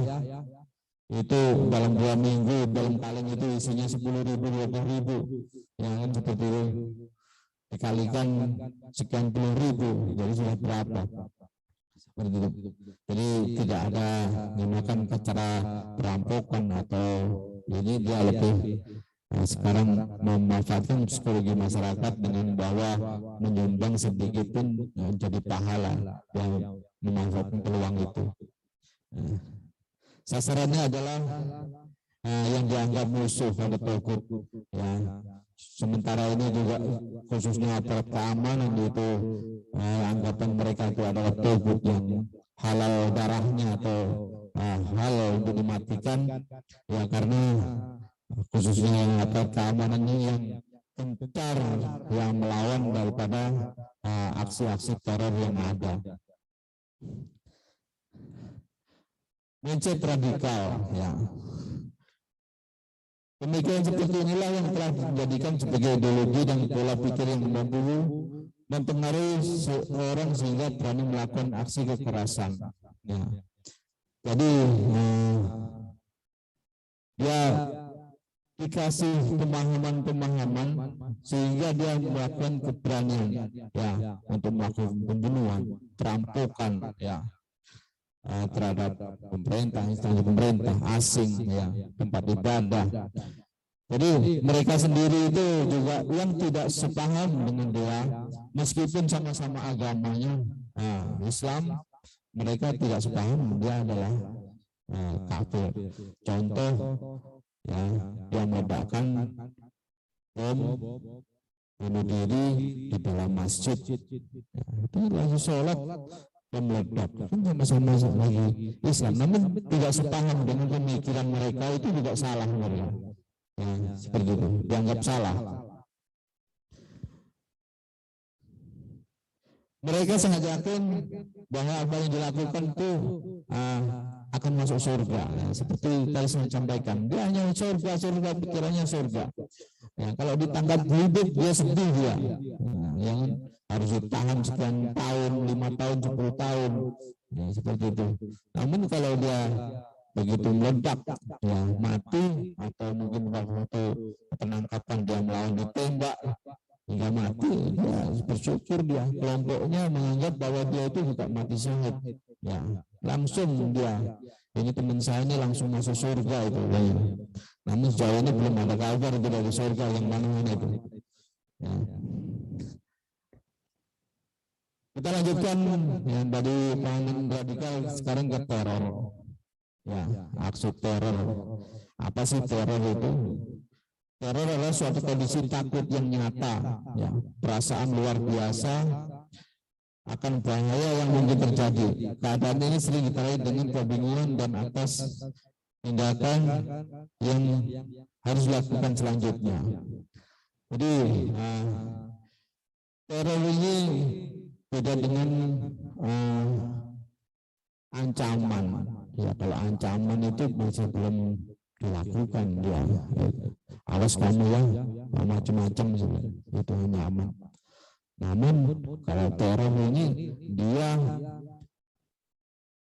itu dalam 2 minggu dalam kaleng itu isinya 10.000, 20.000, ya kan, seperti itu dikalikan sekian puluh ribu, jadi sudah berapa? Seperti itu. Jadi tidak ada menggunakan cara perampokan atau ini, dia lebih sekarang memanfaatkan psikologi masyarakat dengan bahwa menyumbang sedikit pun jadi pahala, yang memanfaatkan peluang itu. Sasarannya adalah yang dianggap musuh pada togut, ya. Sementara ini juga khususnya aparat keamanan itu anggapan mereka itu adalah togut yang halal darahnya atau halal untuk dimatikan, ya, karena khususnya yang aparat keamanannya yang gencar yang melawan daripada aksi-aksi teror yang ada. Mindset radikal, ya. Pemikiran seperti inilah yang telah dijadikan sebagai ideologi dan pola pikir yang mempengaruhi seorang sehingga berani melakukan aksi kekerasan. Ya. Jadi dia dikasih pemahaman sehingga dia melakukan keberanian, ya, untuk melakukan pembunuhan, perampokan, ya, terhadap pemerintah, instansi pemerintah, asing, ya, tempat ibadah. Jadi mereka sendiri itu juga yang tidak sepaham dengan dia, meskipun sama-sama agamanya Islam, mereka tidak sepaham, dia adalah kafir. Contoh, ya, dia meledakkan bom bunuh diri di dalam masjid, ya, itu lagi sholat dan meledak, kan sama-sama lagi Islam, namun tidak sepaham dengan pemikiran mereka, itu juga salah mereka, ya, seperti itu, dianggap salah. Mereka sangat yakin bahwa apa yang dilakukan itu akan masuk surga, ya, seperti tadi saya sampaikan, dia hanya surga, pikirannya surga, ya, kalau ditangkap hidup dia sedih, dia, yang harus ditahan sekian tahun, 5 tahun, 10 tahun, ya, seperti itu. Namun kalau dia begitu meledak, ya, mati, atau mungkin waktu penangkapan dia melawan ditembak hingga mati, dia bersyukur, dia kelompoknya menganggap bahwa dia itu juga mati syahid, ya, langsung dia, ini teman saya ini langsung masuk surga itu, ya. Namun sejauh ini belum ada kabar itu dari surga yang mana-mana itu, ya. Kita lanjutkan yang dari pandangan radikal sekarang ke teror, ya, aksi teror. Apa sih teror itu? Teror adalah suatu kondisi takut yang nyata, ya, perasaan luar biasa akan bahaya yang mungkin terjadi. Keadaan ini sering diterkait dengan kebingungan dan atas tindakan yang harus dilakukan selanjutnya. Jadi teror ini beda dengan ancaman, ya. Kalau ancaman itu masih belum dilakukan, ya, awas kamu, ya, macam-macam, itu hanya aman. Namun kalau teror ini dia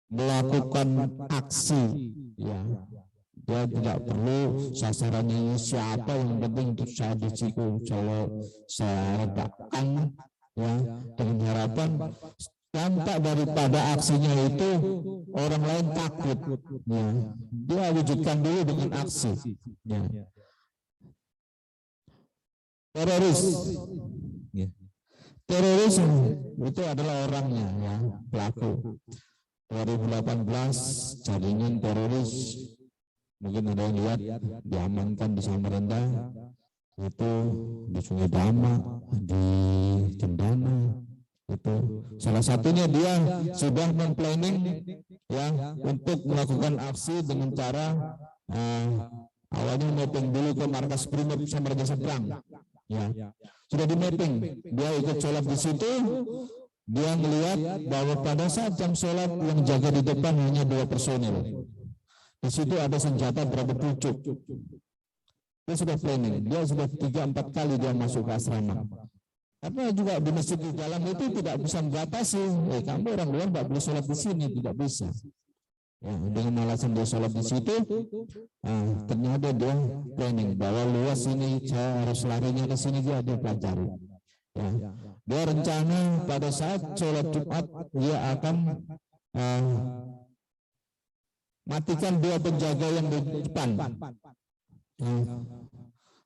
melakukan aksi, ya, dia tidak perlu sasarannya siapa, yang penting untuk saya disiku, saya redakan, ya, dengan harapan dampak daripada aksinya itu orang lain takut, ya, dia wujudkan dulu dengan aksi, ya. Teroris, ya. Teroris itu adalah orangnya, ya, pelaku. 2018 jaringan teroris, mungkin ada yang lihat, diamankan di Samarinda, itu di Sungai Dama, di Cendana, itu salah satunya dia sudah memplanning, ya, untuk melakukan aksi dengan cara awalnya mapping dulu ke markas Brimob Samarinda seberang, ya, sudah di mapping, dia ikut sholat di situ, dia melihat bahwa pada saat jam sholat yang jaga di depan hanya 2 personil. Di situ ada senjata berapa pucuk. Dia sudah planning, dia sudah 3-4 kali dia masuk ke asrama. Karena juga di masjid di dalam itu tidak bisa membatasi, kamu orang luar nggak boleh sholat di sini, tidak bisa. Ya, dengan alasan dia sholat di situ, ternyata dia planning bahwa luas ini saya harus larinya ke sini, dia pelajari. Ya, dia rencana pada saat sholat Jumat dia akan matikan 2 penjaga yang di depan.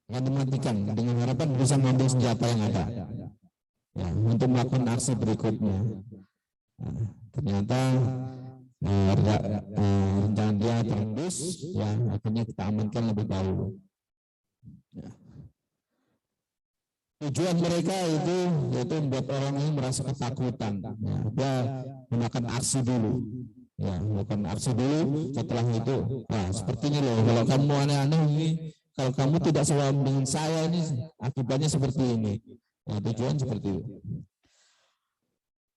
Akan dimatikan dengan harapan bisa mengambil senjata yang ada. Ya, untuk melakukan aksi berikutnya. Ternyata rencana dia terendus, ya akhirnya kita amankan lebih dahulu. Ya. Tujuan mereka itu yaitu membuat orang ini merasa ketakutan. Ya, dia melakukan aksi dulu. Ya, melakukan aksi dulu. Setelah itu, sepertinya loh, kalau kamu aneh-aneh ini, kalau kamu tidak sesuai dengan saya ini, akibatnya seperti ini. Ya, tujuan seperti itu.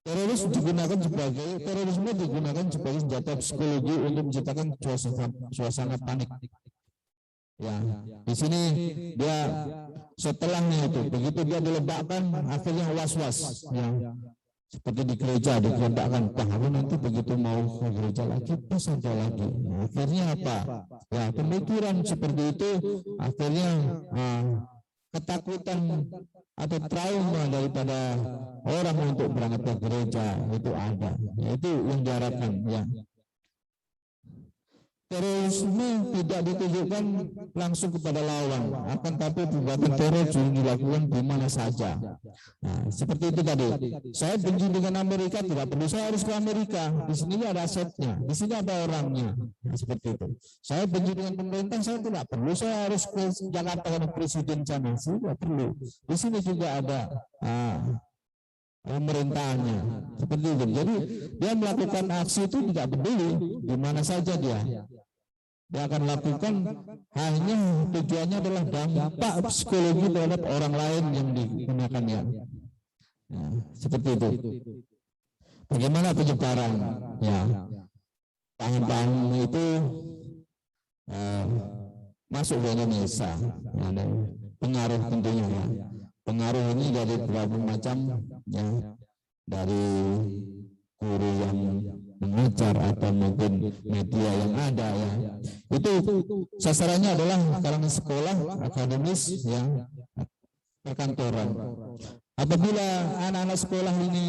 Terorisme digunakan sebagai senjata psikologi untuk menciptakan suasana panik. Ya, di sini dia setelahnya itu, begitu dia diletakkan, akhirnya was-was. Ya, seperti di gereja diletakkan, aku nanti begitu mau ke gereja lagi, pas saja lagi. Nah, akhirnya apa? Ya, pemikiran seperti itu, akhirnya ketakutan atau trauma daripada orang untuk berangkat ke gereja itu ada. Ya, itu yang diharapkan. Ya. Terorisme tidak ditujukan langsung kepada lawan, akan tapi perbuatan teror dilakukan di mana saja. Nah, seperti itu tadi. Saya benci dengan Amerika, tidak perlu saya harus ke Amerika. Di sini ada asetnya, di sini ada orangnya. Nah, seperti itu. Saya benci dengan pemerintah, saya tidak perlu saya harus ke Jakarta karena presiden sana, tidak perlu. Di sini juga ada pemerintahnya, seperti itu. Jadi dia melakukan aksi itu tidak peduli di mana saja dia akan lakukan, hanya tujuannya adalah dampak psikologi terhadap orang lain yang digunakannya. Nah, seperti itu. Bagaimana penyebaran? Ya, paham-paham itu masuk ke Indonesia. Ada pengaruh tentunya. Ya. Pengaruh ini dari berbagai macam, ya, dari guru yang mengajar atau mungkin media yang ada, ya. Itu sasarannya adalah kalangan sekolah, akademis, ya, perkantoran. Apabila anak-anak sekolah ini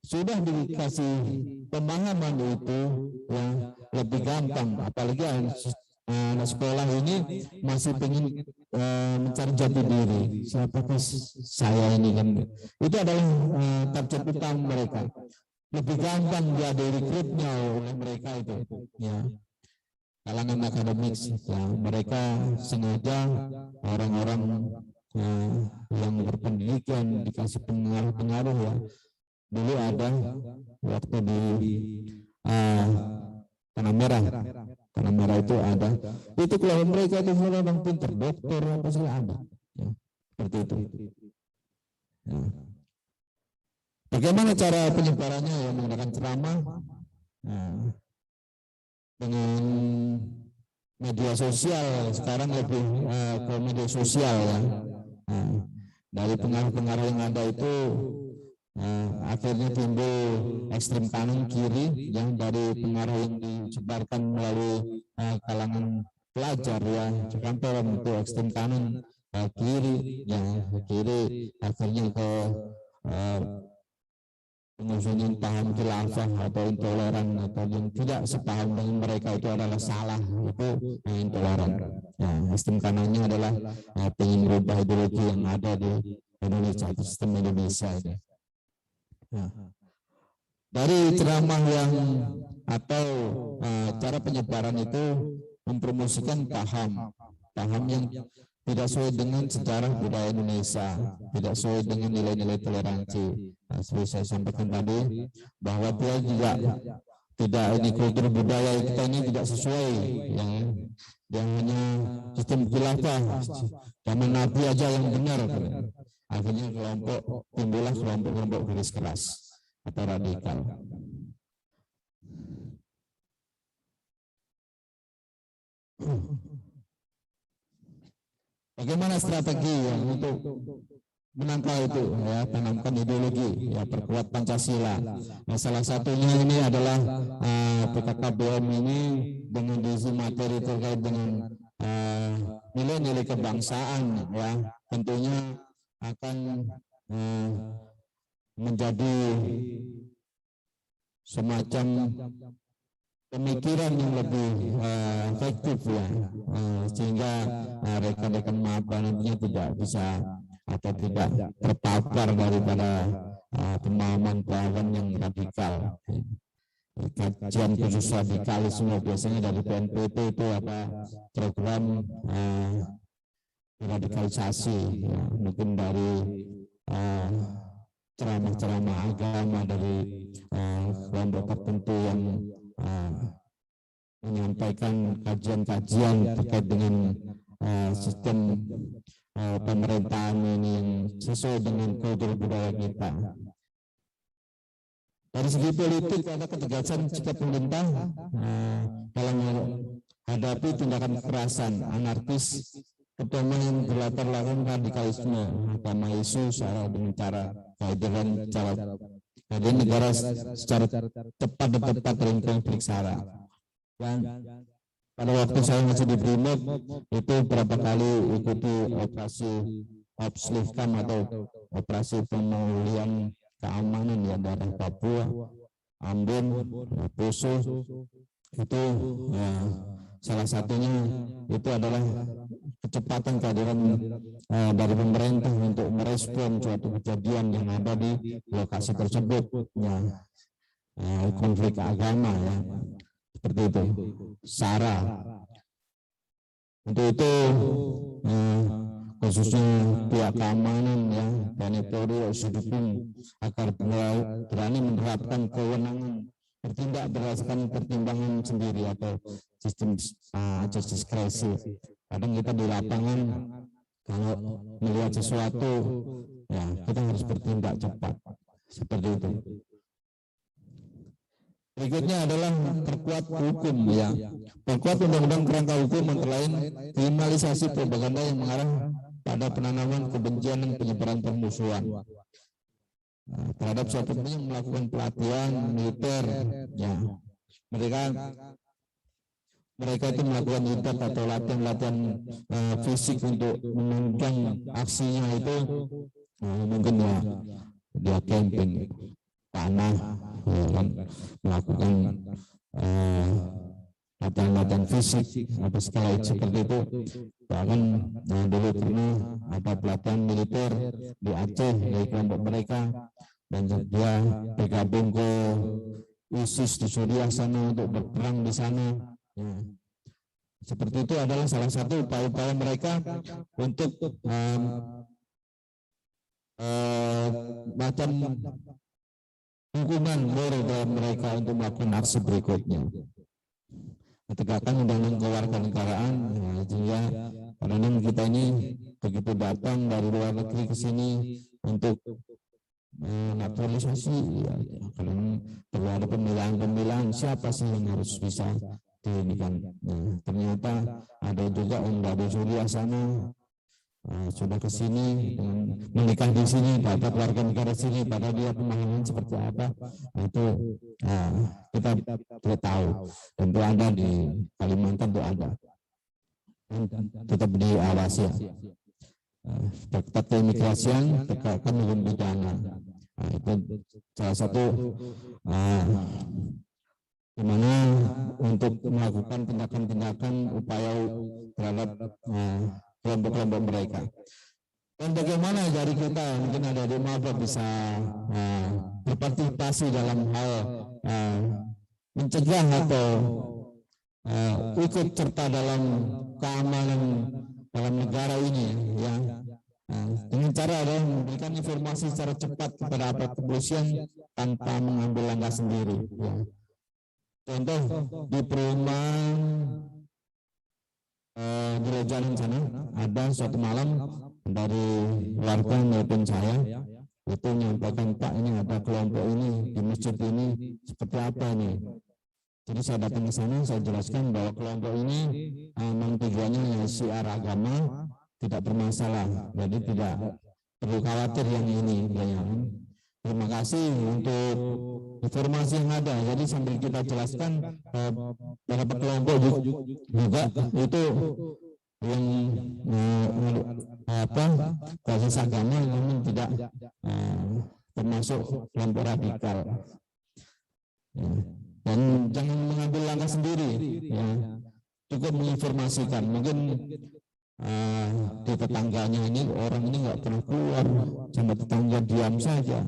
sudah dikasih pemahaman itu, ya, lebih gampang. Apalagi anak sekolah ini masih ingin mencari jati diri. Siapakah saya ini kan? Itu adalah target utama mereka. Lebih gampang dia direkrutnya oleh mereka itu. Ya, kalangan akademik. Ya, mereka sengaja orang-orang yang berpendidikan dikasih pengaruh-pengaruh, ya. Dulu ada waktu di Tanah Merah itu ada. Itu kalau mereka itu orang pintar, dokter apa saja ada. Ya, seperti itu. Ya. Bagaimana cara penyebarannya? Ya, menggunakan ceramah, dengan media sosial. Sekarang lebih ke media sosial, ya. Dari pengaruh-pengaruh yang ada itu akhirnya timbul ekstrem kanan kiri, yang dari pengaruh yang disebarkan melalui kalangan pelajar, ya, kantoran itu ekstrem kanan, kiri, ya, kiri akhirnya ke pengusungan paham khilafah atau intoleran atau yang tidak sepaham dengan mereka itu adalah salah, itu intoleran. Ya, sistem kanannya adalah ingin merubah ideologi yang ada di Indonesia, itu sistem Indonesia ini. Nah, dari ceramah yang atau cara penyebaran itu mempromosikan paham yang tidak sesuai dengan sejarah budaya Indonesia, tidak sesuai dengan nilai-nilai toleransi. Nah, seperti saya sampaikan tadi, bahwa dia juga tidak, ini kultur budaya kita ini tidak sesuai, yang hanya sistem khilafah zaman Nabi aja yang benar. Akhirnya timbullah kelompok-kelompok garis keras atau radikal. Bagaimana strategi ya, untuk menangkal itu ya, tanamkan ideologi ya, perkuat Pancasila. Nah, salah satunya ini adalah PKKBM ini dengan diisi materi terkait dengan nilai-nilai kebangsaan ya, tentunya akan menjadi semacam pemikiran yang lebih efektif ya, sehingga rekan-rekan maba nantinya tidak bisa atau tidak terpapar daripada pemahaman-pemahaman yang radikal. Kajian khusus radikalisme biasanya dari BNPT itu ada program radikalisasi ya, mungkin dari ceramah-ceramah agama dari kelompok tertentu yang menyampaikan kajian-kajian terkait dengan sistem pemerintahan ini yang sesuai dengan kultur budaya kita. Dari segi politik ada ketegasan sikap pemerintah dalam menghadapi tindakan kekerasan anarkis, terutama yang berlatar belakang radikalisme agama isu secara dengan cara kehadiran negara secara cepat dan tepat dalam konflik SARA. Dan pada waktu saya masih di Brimob itu berapa kali ikuti operasi Opslifkam atau operasi pemulihan keamanan ya daerah Papua, Ambon, Poso itu salah satunya itu adalah kecepatan kehadiran dari pemerintah untuk merespon suatu kejadian yang ada di lokasi tersebut ya, konflik agama ya, seperti itu SARA. Untuk itu khususnya pihak keamanan ya, TNI Polri harus didukung agar berani menerapkan kewenangan bertindak berdasarkan pertimbangan sendiri atau sistem ajas diskresi. Kadang kita di lapangan kalau melihat sesuatu ya kita harus bertindak cepat seperti itu. Berikutnya adalah perkuat hukum ya. Perkuat undang-undang kerangka hukum antara lain kriminalisasi propaganda yang mengarah pada penanaman kebencian dan penyebaran permusuhan terhadap suatu yang melakukan pelatihan militer ya. Mereka itu melakukan ibadah atau latihan fisik untuk menunjang aksinya itu mungkin ya dia camping tanah ya, kan, melakukan latihan fisik apa skala seperti itu. Bahkan dulu pernah ada pelatihan militer di Aceh dari kelompok mereka dan dia bergabung ke ISIS di Suriah sana untuk berperang di sana. Ya. Seperti itu adalah salah satu upaya-upaya mereka untuk macam hukuman moral dalam mereka untuk melakukan aksi berikutnya. Menegakkan undang-undang kewarganegaraan, sehingga kadang kita ini begitu datang dari luar negeri ke sini untuk naturalisasi, ya, kadang perlu ada pemilihan siapa sih yang harus bisa diinikan. Nah, ternyata ada juga yang dari Suriah sana sudah ke sini menikah di sini, dapat warga negara sini, pada dia pemahaman seperti apa itu kita tidak tahu. Tentu ada di Kalimantan, itu ada, tetap diawasi ya. Tetap keimigrasian, tegakkan hukum pidana. Itu salah satu dimana untuk melakukan tindakan-tindakan upaya terhadap kelompok-kelompok mereka. Dan bagaimana dari kita mungkin ada di maba bisa berpartisipasi dalam hal mencegah atau ikut serta dalam keamanan dalam negara ini ya. Dengan cara adalah memberikan informasi secara cepat kepada aparat kepolisian tanpa mengambil langkah sendiri ya. Contoh di perumahan di Lojanan sana ada suatu malam dari warga maupun saya itu menyampaikan, Pak, ini ada kelompok ini di masjid ini seperti apa ini, Jadi saya datang ke sana, saya jelaskan bahwa kelompok ini memang tujuannya syiar agama, tidak bermasalah, jadi tidak perlu khawatir yang ini. Terima kasih untuk informasi yang ada. Jadi sambil kita jelaskan beberapa kelompok juga itu yang basis agama namun tidak termasuk kelompok radikal. Dan jangan mengambil langkah sendiri, ya. Cukup menginformasikan. Mungkin di tetangganya ini orang ini nggak pernah keluar, sampai tetangga diam saja,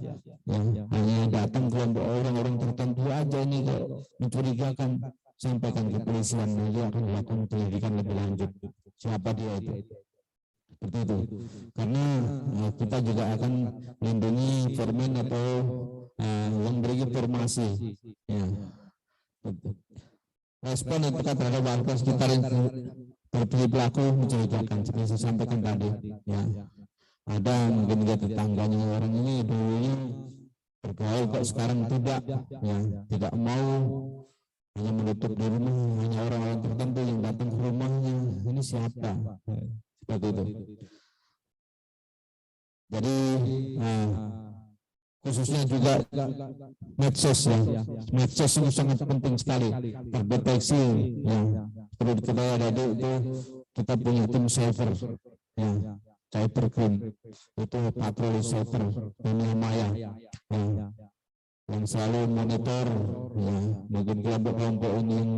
ya. Hanya datang kelompok orang-orang tertentu aja ini kok mencurigakan, sampaikan ke polisian, nanti akan dilakukan penyelidikan lebih lanjut siapa dia itu. Seperti itu. Karena kita juga akan melindungi formen atau yang beri informasi, ya. Respon itu terhadap warga sekitar yang berperilaku mencurigakan seperti saya sampaikan tadi, ya. Ada mungkin dia tetangganya orang ini dulunya bergaul kok sekarang tidak, ya, tidak mau, hanya menutup di rumah, hanya orang-orang tertentu yang datang ke rumahnya. Ini siapa? Seperti itu. Jadi khususnya juga medsos, ya. Medsos itu sangat penting sekali terdeteksi, ya. Perlu diketahui ada itu kita punya tim cyber, ya, cybercrime itu patroli cyber dunia maya, ya, yang selalu monitor, ya, mungkin kelompok-kelompok ini yang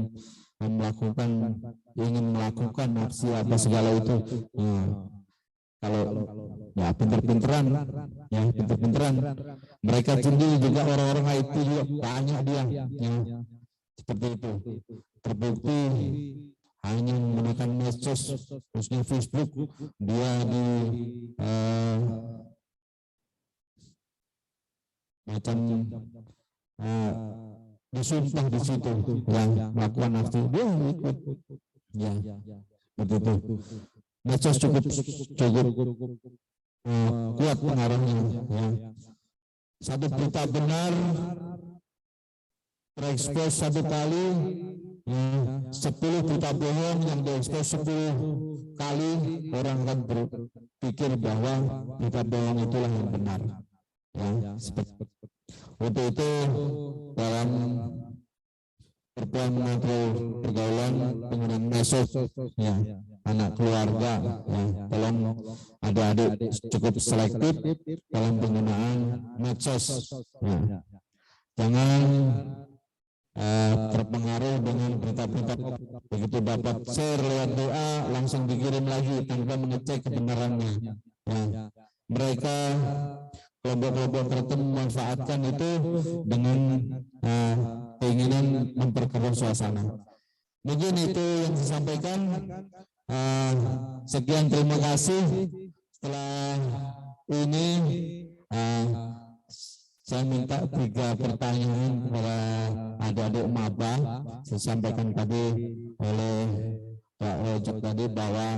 ingin melakukan aksi apa segala itu, ya. Kalau ya pinter-pinteran, ya pinter-pinteran, mereka sendiri juga orang-orang IT juga banyak dia, ya, seperti itu. Terbukti hanya menggunakan medsos, khususnya Facebook, dia disumpah di situ yang melakukan aksi, dia ikut, ya, begitu. Medsos cukup kuat pengaruhnya, ya. Satu berita benar terekspos satu kali, ya, 10 berita bohong yang diekspos 10 kali, orang akan berpikir bahwa berita bohong itulah yang benar, ya. Untuk itu dalam mengatur pergaulan penggunaan medsos, ya, anak keluarga, ya, tolong adik-adik cukup selektif dalam penggunaan medsos, ya. Jangan terpengaruh dengan berita-berita, begitu dapat share lewat WA langsung dikirim lagi tanpa mengecek kebenarannya, ya. Mereka kelompok-kelompok tertentu memanfaatkan itu dengan keinginan memperkeruh suasana. Mungkin itu yang saya sampaikan. Sekian, terima kasih. Setelah ini saya minta 3 pertanyaan kepada adik-adik maba. Saya sampaikan tadi oleh Pak Ojek tadi bahwa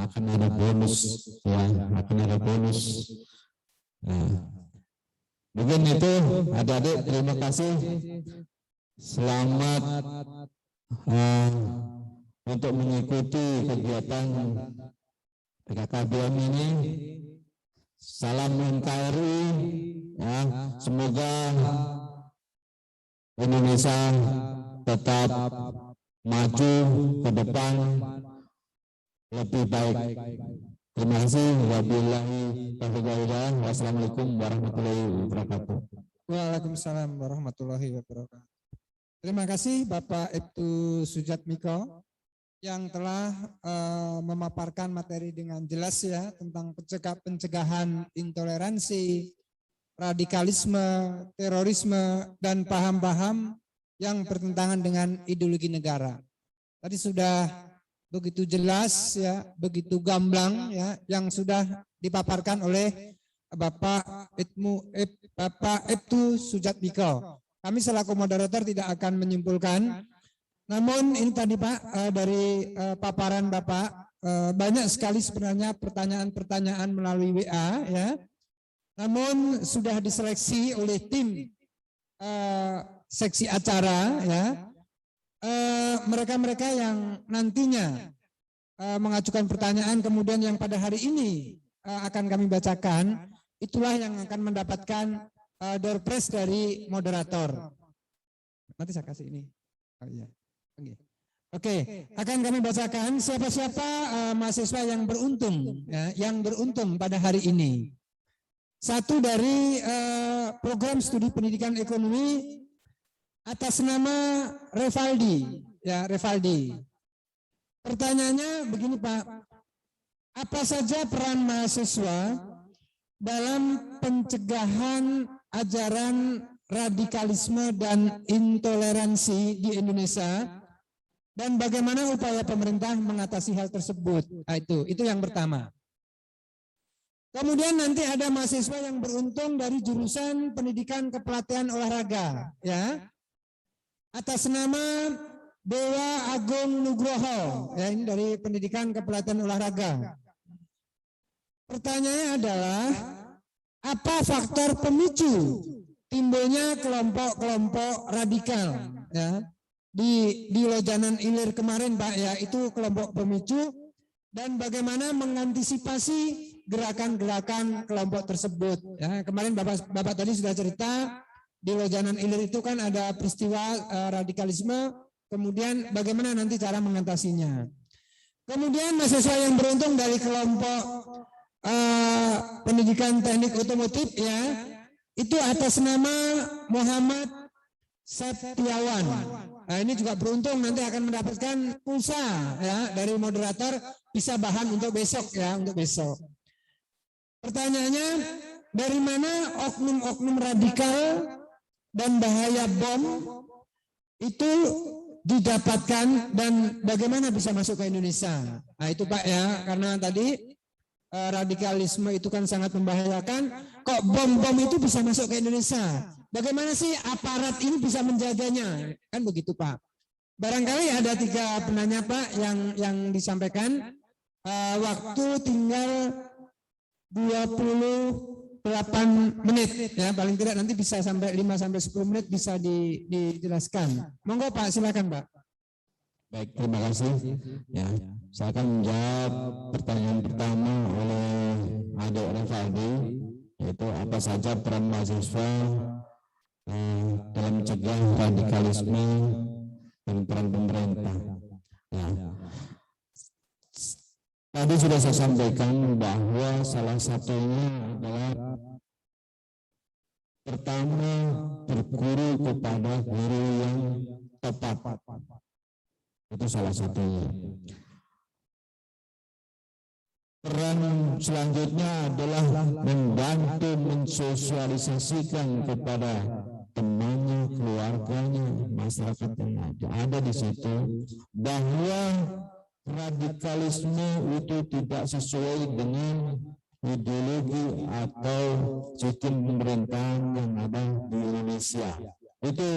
akan ada bonus, ya, akan ada bonus. Mungkin itu adik-adik, terima kasih. Selamat untuk mengikuti kegiatan PKKBM ini. Salam NKRI, ya. Semoga Indonesia tetap maju ke depan lebih baik. Terima kasih. Wassalamualaikum warahmatullahi wabarakatuh. Waalaikumsalam warahmatullahi wabarakatuh. Terima kasih Bapak Ibtu Sujatmiko yang telah memaparkan materi dengan jelas, ya, tentang pencegahan intoleransi, radikalisme, terorisme, dan paham-paham yang bertentangan dengan ideologi negara. Tadi sudah begitu jelas, ya, begitu gamblang, ya, yang sudah dipaparkan oleh Bapak Ibtu Sujatmiko. Kami selaku moderator tidak akan menyimpulkan. Namun ini tadi Pak, dari paparan Bapak banyak sekali sebenarnya pertanyaan-pertanyaan melalui WA, ya. Namun sudah diseleksi oleh tim seksi acara, ya. mereka-mereka yang nantinya mengajukan pertanyaan kemudian yang pada hari ini akan kami bacakan, itulah yang akan mendapatkan door prize dari moderator. Nanti saya kasih ini. Oh, iya. Oke, akan kami bacakan siapa-siapa mahasiswa yang beruntung, ya, yang beruntung pada hari ini. Satu dari program studi pendidikan ekonomi atas nama Revaldi, ya Revaldi. Pertanyaannya begini Pak, apa saja peran mahasiswa dalam pencegahan ajaran radikalisme dan intoleransi di Indonesia dan bagaimana upaya pemerintah mengatasi hal tersebut? Nah, itu yang pertama. Kemudian nanti ada mahasiswa yang beruntung dari jurusan pendidikan kepelatihan olahraga, ya, atas nama Dewa Agung Nugroho, ya, ini dari pendidikan kepelatihan olahraga. Pertanyaannya adalah apa faktor pemicu timbulnya kelompok-kelompok radikal, ya, di Lojanan Ilir kemarin Pak, ya, itu kelompok pemicu dan bagaimana mengantisipasi gerakan-gerakan kelompok tersebut, ya. Kemarin Bapak tadi sudah cerita di Lojanan Ilir itu kan ada peristiwa radikalisme, kemudian bagaimana nanti cara mengatasinya. Kemudian mahasiswa yang beruntung dari kelompok pendidikan teknik otomotif, ya, itu atas nama Muhammad Septiawan. Nah, ini juga beruntung nanti akan mendapatkan pulsa, ya, dari moderator, bisa bahan untuk besok, ya, untuk besok. Pertanyaannya, dari mana oknum-oknum radikal dan bahaya bom itu didapatkan dan bagaimana bisa masuk ke Indonesia? Nah, itu Pak, ya, karena tadi radikalisme itu kan sangat membahayakan. Kok bom-bom itu bisa masuk ke Indonesia? Bagaimana sih aparat ini bisa menjaganya? Kan begitu Pak. Barangkali ada 3 penanya Pak yang disampaikan. Waktu tinggal 28 menit, ya, paling tidak nanti bisa sampai 5-10 menit bisa dijelaskan. Monggo Pak, silakan Pak. Baik, terima kasih. Ya, saya akan menjawab pertanyaan pertama oleh Adik Revaldi, yaitu apa saja peran mahasiswa dalam mencegah radikalisme dan peran pemerintah. Ya. Tadi sudah saya sampaikan bahwa salah satunya adalah pertama berguru kepada guru yang tepat. Itu salah satunya. Peran selanjutnya adalah membantu mensosialisasikan kepada temannya, keluarganya, masyarakat yang ada di situ bahwa radikalisme itu tidak sesuai dengan ideologi atau sistem pemerintahan yang ada di Indonesia. Itu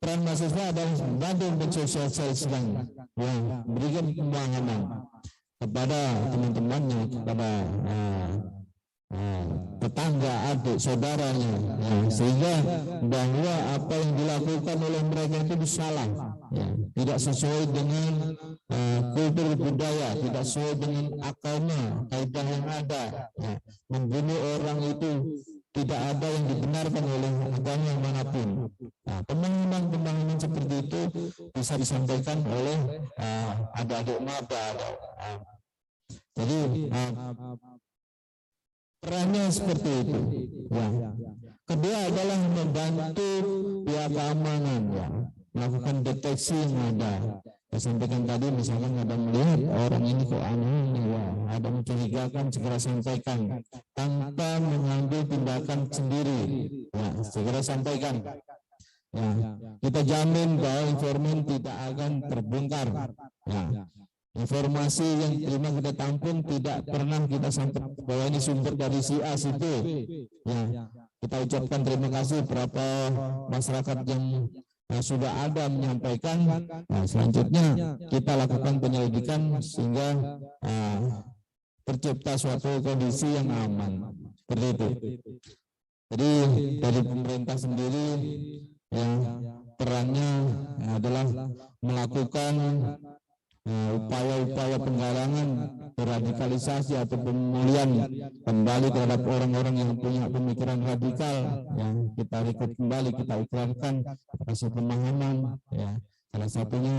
peran mahasiswa adalah membantu mensosialisasikan, ya, memberikan pemahaman kepada teman-temannya, kepada tetangga, adik, saudaranya, ya, sehingga bahwa apa yang dilakukan oleh mereka itu salah, ya, tidak sesuai dengan kultur budaya, tidak sesuai dengan agama, kaidah yang ada, ya. Membunuh orang itu tidak ada yang dibenarkan oleh agama manapun. Nah, pemahaman seperti itu bisa disampaikan oleh adik-adik maba. Jadi perannya seperti itu. Ya. Kedua adalah membantu pihak keamanan, ya, melakukan deteksi yang ada. Saya sampaikan tadi, misalkan ada melihat orang ini kok aneh, ya, ada mencurigakan, segera sampaikan tanpa mengambil tindakan sendiri, ya, segera sampaikan. Ya, kita jamin bahwa informan tidak akan terbongkar. Ya, informasi yang terima kita tampung tidak pernah kita sampaikan bahwa ini sumber dari si A, si B. Ya, kita ucapkan terima kasih berapa masyarakat yang sudah ada menyampaikan. Nah, selanjutnya kita lakukan penyelidikan sehingga tercipta suatu kondisi yang aman. Seperti itu. Jadi dari pemerintah sendiri, ya, perannya adalah melakukan upaya-upaya penggalangan deradikalisasi atau pemulihan kembali terhadap orang-orang yang punya pemikiran radikal, yang kita rekrut kembali, kita ikrarkan, kasih pemahaman, ya. Salah satunya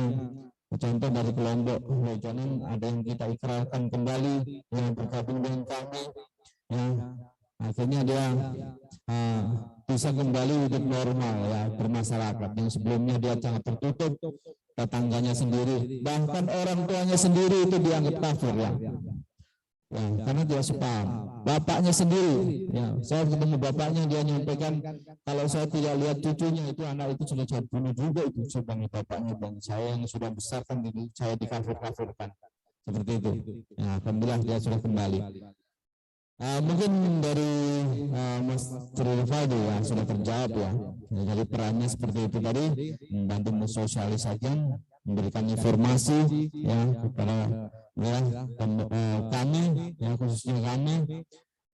contoh dari kelompok Lojanan ada yang kita ikrarkan kembali yang bergabung dengan kami, ya. Akhirnya dia bisa kembali hidup normal, ya, bermasyarakat yang sebelumnya dia sangat tertutup, tetangganya sendiri, bahkan orang tuanya sendiri itu dianggap kafir, ya. Ya, karena dia sepaham. Bapaknya sendiri, ya, saya ketemu bapaknya, dia nyampaikan kalau saya tidak lihat cucunya itu, anak itu sudah saya bunuh juga itu, sebagai bapaknya, dan saya yang sudah besarkan ini saya dikafir-kafirkan seperti itu. Ya, alhamdulillah dia sudah kembali. Mungkin dari Mas Trilfado ya sudah terjawab, ya. Jadi perannya seperti itu tadi, membantu mensosialisasikan, memberikan informasi, ya, kepada, ya, kami, ya, khususnya kami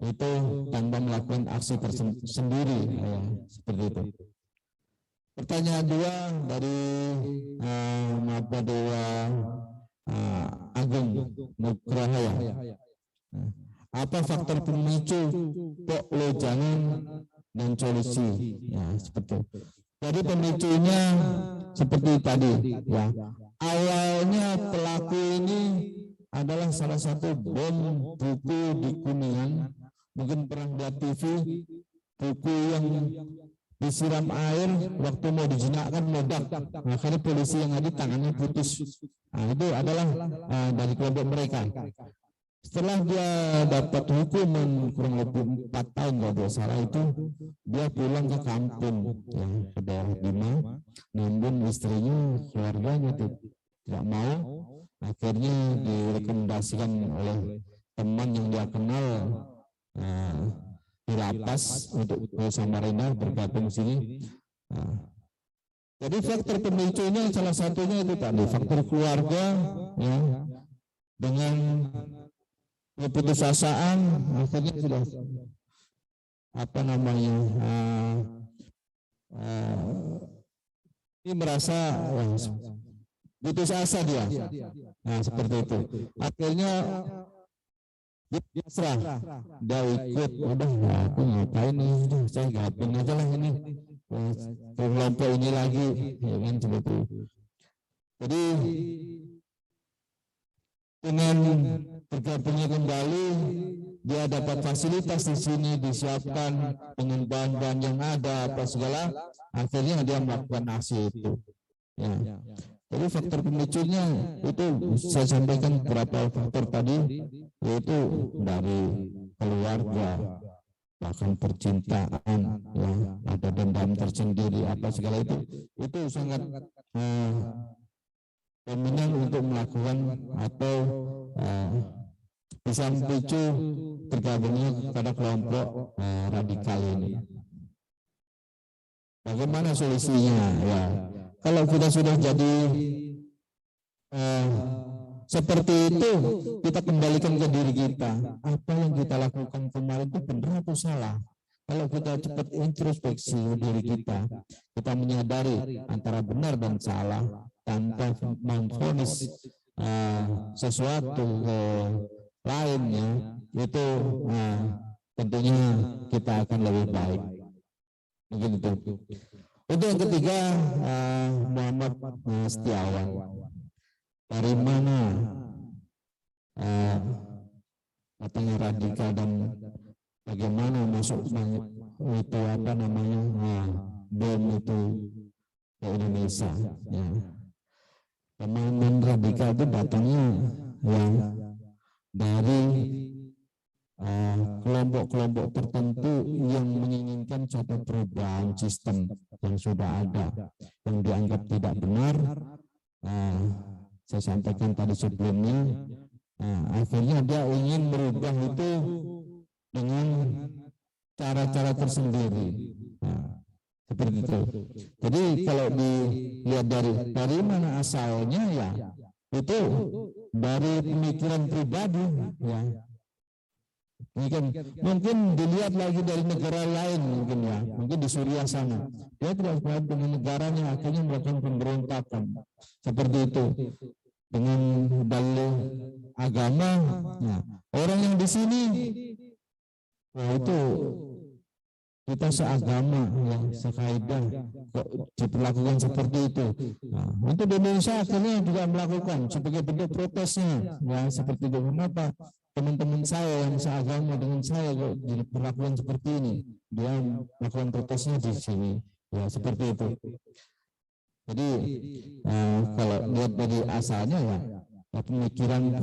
itu tanpa melakukan aksi tersendiri, ya, seperti itu. Pertanyaan dua dari Mahadewa Agung Nugrahaya. Apa faktor pemicu kok Lojanan dan solusi? Ya, seperti itu. Jadi pemicunya seperti tadi, ya. Awalnya pelaku ini adalah salah satu bom buku di Kuningan, mungkin pernah lihat TV, buku yang disiram air waktu mau dijinakkan meledak, akhirnya polisi yang ada tangannya putus. Nah, itu adalah dari kelompok mereka. Setelah dia dapat hukuman kurang lebih 4 tahun kalau tidak salah itu, dia pulang ke kampung, ya, ke daerah Bima, namun istrinya, keluarganya tidak mau. Akhirnya direkomendasikan oleh teman yang dia kenal di lapas untuk ke Samarinda bergabung sini. Jadi faktor pemicunya salah satunya itu tadi faktor keluarga, ya, dengan keputusasaan, akhirnya sudah apa namanya ini merasa putus asa dia, nah seperti itu. Akhirnya dia serah, dia ikut, udah aku ngapain nih, saya gabung aja lah ini kelompok ini lagi, ya kan, seperti itu. Jadi dengan bergabungnya kembali, dia dapat fasilitas di sini, disiapkan dengan bahan-bahan yang ada apa segala, akhirnya dia melakukan aksi itu, ya. Jadi faktor pemicunya itu saya sampaikan beberapa faktor tadi, yaitu dari keluarga, bahkan percintaan, ya, ada dendam tersendiri apa segala itu sangat dominan untuk melakukan atau bisa memicu tergabungnya pada kelompok radikal ini. Bagaimana solusinya? Ya, kalau kita sudah jadi seperti itu, kita kembalikan ke diri kita. Apa yang kita lakukan kemarin itu benar atau salah? Kalau kita cepat introspeksi diri kita menyadari antara benar dan salah tanpa memvonis sesuatu lainnya, itu tentunya kita akan lebih baik. Mungkin itu. Untuk yang ketiga, Muhammad Setiawan. Dari mana katanya radikal dan bagaimana masuk itu apa namanya bom itu ke Indonesia, ya. Pemahaman radikal itu datangnya, ya, dari kelompok-kelompok tertentu yang menginginkan suatu perubahan sistem yang sudah ada, yang dianggap tidak benar. Saya sampaikan tadi sebelumnya, akhirnya dia ingin merubah itu dengan cara-cara tersendiri. Seperti itu. Jadi kalau dilihat dari mana asalnya, ya, itu dari pemikiran pribadi, ya. Mungkin dilihat lagi dari negara lain mungkin ya, mungkin di Suriah sana. Dia tidak kuat dengan negaranya, akhirnya melakukan pemberontakan seperti itu dengan dalih agama. Nah, orang yang di sini, wah itu kita seagama, ya, sekaidah, kok diperlakukan seperti itu. Nah, untuk Indonesia akhirnya juga melakukan sebagai bentuk protesnya, ya seperti itu. Kenapa teman-teman saya yang seagama dengan saya kok diperlakukan seperti ini? Dia melakukan protesnya di sini, ya seperti itu. Jadi kalau lihat dari asalnya ya pemikiran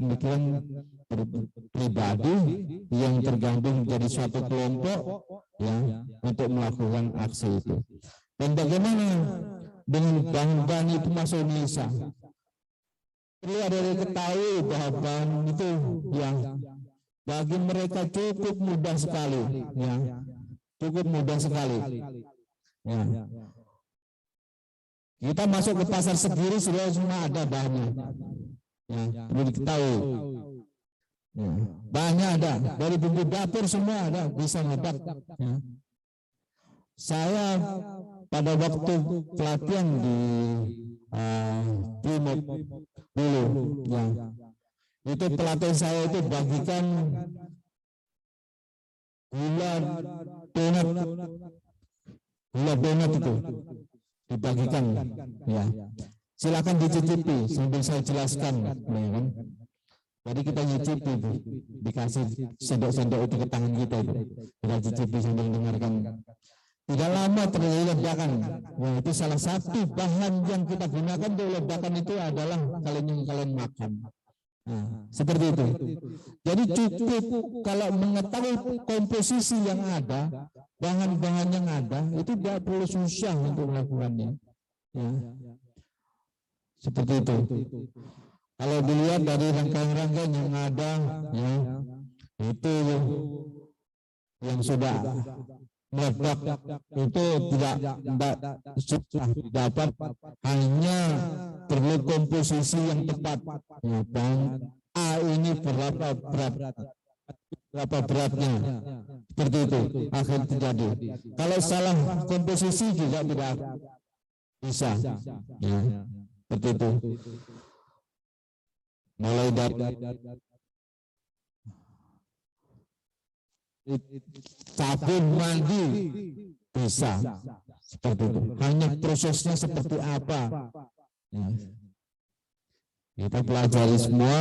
pribadi yang tergabung jadi suatu kelompok ya untuk melakukan aksi itu. Dan bagaimana dengan bahan-bahan itu masuk Indonesia? Perlu ada diketahui bahwa bahan itu yang bagi mereka cukup mudah sekali, ya cukup mudah sekali. Ya. Kita masuk ke pasar Segiri sudah semua ada bahannya. Ya, perlu diketahui. Ya, bahannya ada, dari bumbu dapur semua ada, bisa ngedak. Ya. Saya pada waktu pelatihan di Brimob dulu, ya, itu pelatih saya itu bagikan gula donat itu dibagikan, ya. Silakan dicicipi sambil saya jelaskan, ya kan? Jadi kita nyicipi itu, dikasih sendok-sendok itu ke tangan kita itu, kita cicipi sambil dengarkan. Tidak lama terjadi ledakan. Nah, itu salah satu bahan yang kita gunakan untuk ledakan itu adalah kalian makan. Nah, seperti itu. Jadi cukup kalau mengetahui komposisi yang ada, bahan-bahan yang ada, itu tidak perlu susah untuk melakukannya. Ya. Seperti itu. Kalau dilihat dari rangkaian-rangkaian yang ada, ya, itu yang sudah meledak itu tidak susah didapat, hanya perlu komposisi yang tepat. Ya, dan ini berapa beratnya, seperti itu akhirnya terjadi. Kalau salah komposisi juga tidak bisa, ya, seperti itu. Mulai dari sabun mandi bisa, seperti itu. Hanya prosesnya seperti apa, ya. Kita pelajari semua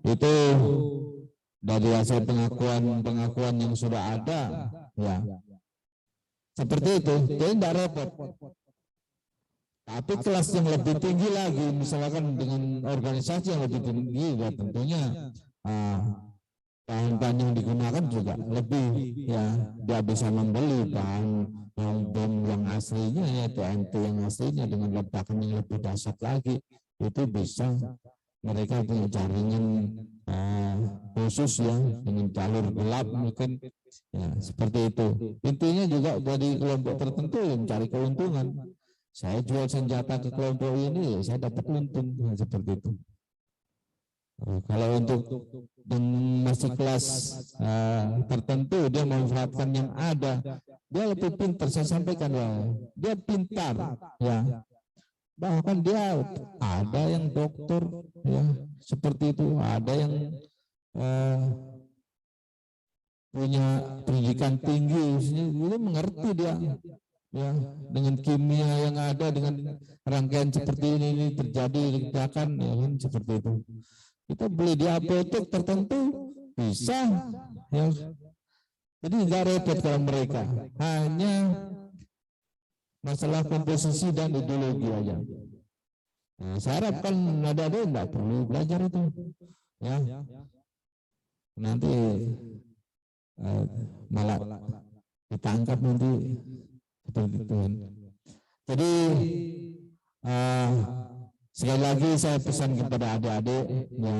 itu dari hasil pengakuan yang sudah ada, ya. Seperti itu, jadi tidak repot. Tapi kelas yang lebih tinggi lagi, misalkan dengan organisasi yang lebih tinggi, ya tentunya bahan-bahan yang digunakan juga lebih, ya. Dia bisa membeli bahan bom yang aslinya, ya TNT yang aslinya dengan ledakan yang lebih dahsyat lagi, itu bisa mereka punya jaringan khusus, ya, dengan jalur gelap mungkin, ya, seperti itu. Intinya juga dari kelompok tertentu yang mencari keuntungan. Saya jual senjata ke kelompok ini, saya dapat untung, seperti itu. Kalau untuk masih kelas tertentu, dia memanfaatkan yang ada, dia lebih pintar. Saya sampaikan, ya, dia pintar, ya. Bahkan dia ada yang dokter, ya, seperti itu. Ada yang punya pendidikan tinggi, itu mengerti dia. Ya, dengan kimia yang ada, dengan rangkaian seperti ini terjadi ledakan, ya kan, seperti itu. Kita beli di apotek tertentu bisa, ya. Jadi nggak repot kalau mereka, hanya masalah komposisi dan ideologi aja. Nah, saya harapkan ada nggak perlu belajar itu, ya. Nanti malah ditangkap nanti. Seperti itu. Jadi sekali lagi saya pesan kepada adik-adik, ya,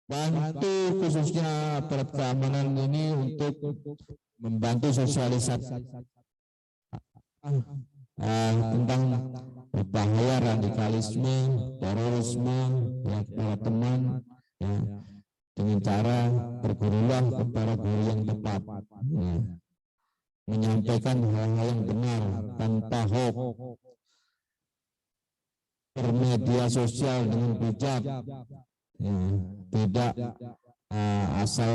bantu khususnya aparat keamanan ini untuk membantu sosialisasi tentang bahaya radikalisme, terorisme, ya, kepada teman, ya. dengan cara bergurulah kepada guru yang tepat, ya. Menyampaikan hal-hal yang benar tanpa hoax, bermedia sosial dengan bijak, ya. Tidak asal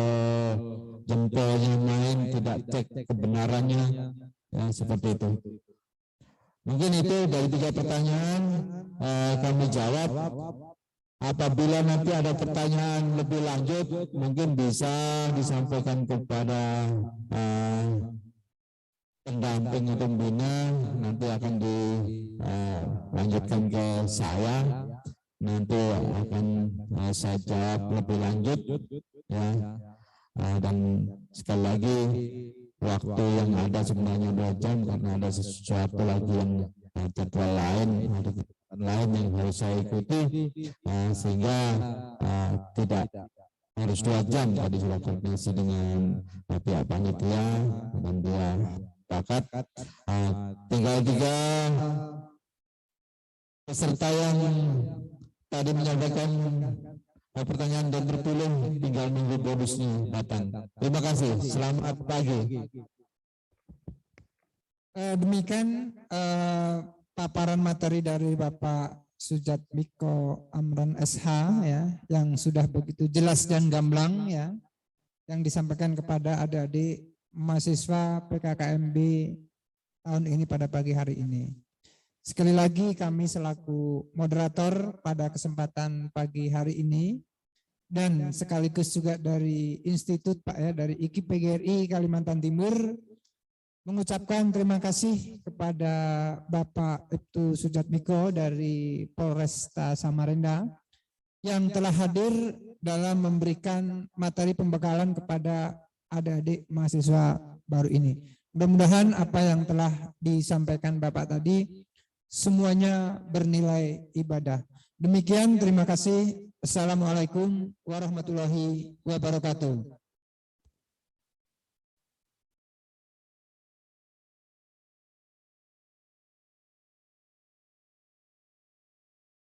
jempolnya main, tidak cek kebenarannya, ya, seperti itu. Mungkin itu dari 3 pertanyaan kami jawab. Apabila nanti ada pertanyaan lebih lanjut, mungkin bisa disampaikan kepada pendamping atau pembina, nanti akan dilanjutkan ke saya, nanti akan saya jawab lebih lanjut, ya. Dan sekali lagi waktu yang ada sebenarnya 2 jam karena ada sesuatu lagi yang jadwal lain, ada kegiatan lain yang harus saya ikuti, sehingga tidak harus 2 jam. Tadi sudah koordinasi dengan pihak panitia dan dia bakat. Tinggal 3 peserta yang tadi menyampaikan pertanyaan dan terpilih, tinggal nunggu bonusnya datang. Terima kasih. Selamat pagi. Demikian paparan materi dari Bapak Sujatmiko Amran SH, ya, yang sudah begitu jelas dan gamblang, ya, yang disampaikan kepada adik-adik mahasiswa PKKMB tahun ini pada pagi hari ini. Sekali lagi kami selaku moderator pada kesempatan pagi hari ini dan sekaligus juga dari Institut Pak, ya, dari IKIP PGRI Kalimantan Timur, mengucapkan terima kasih kepada Bapak Ibtu Sujatmiko dari Polresta Samarinda yang telah hadir dalam memberikan materi pembekalan kepada adik-adik mahasiswa baru ini. Mudah-mudahan apa yang telah disampaikan Bapak tadi semuanya bernilai ibadah. Demikian, terima kasih. Assalamualaikum warahmatullahi wabarakatuh.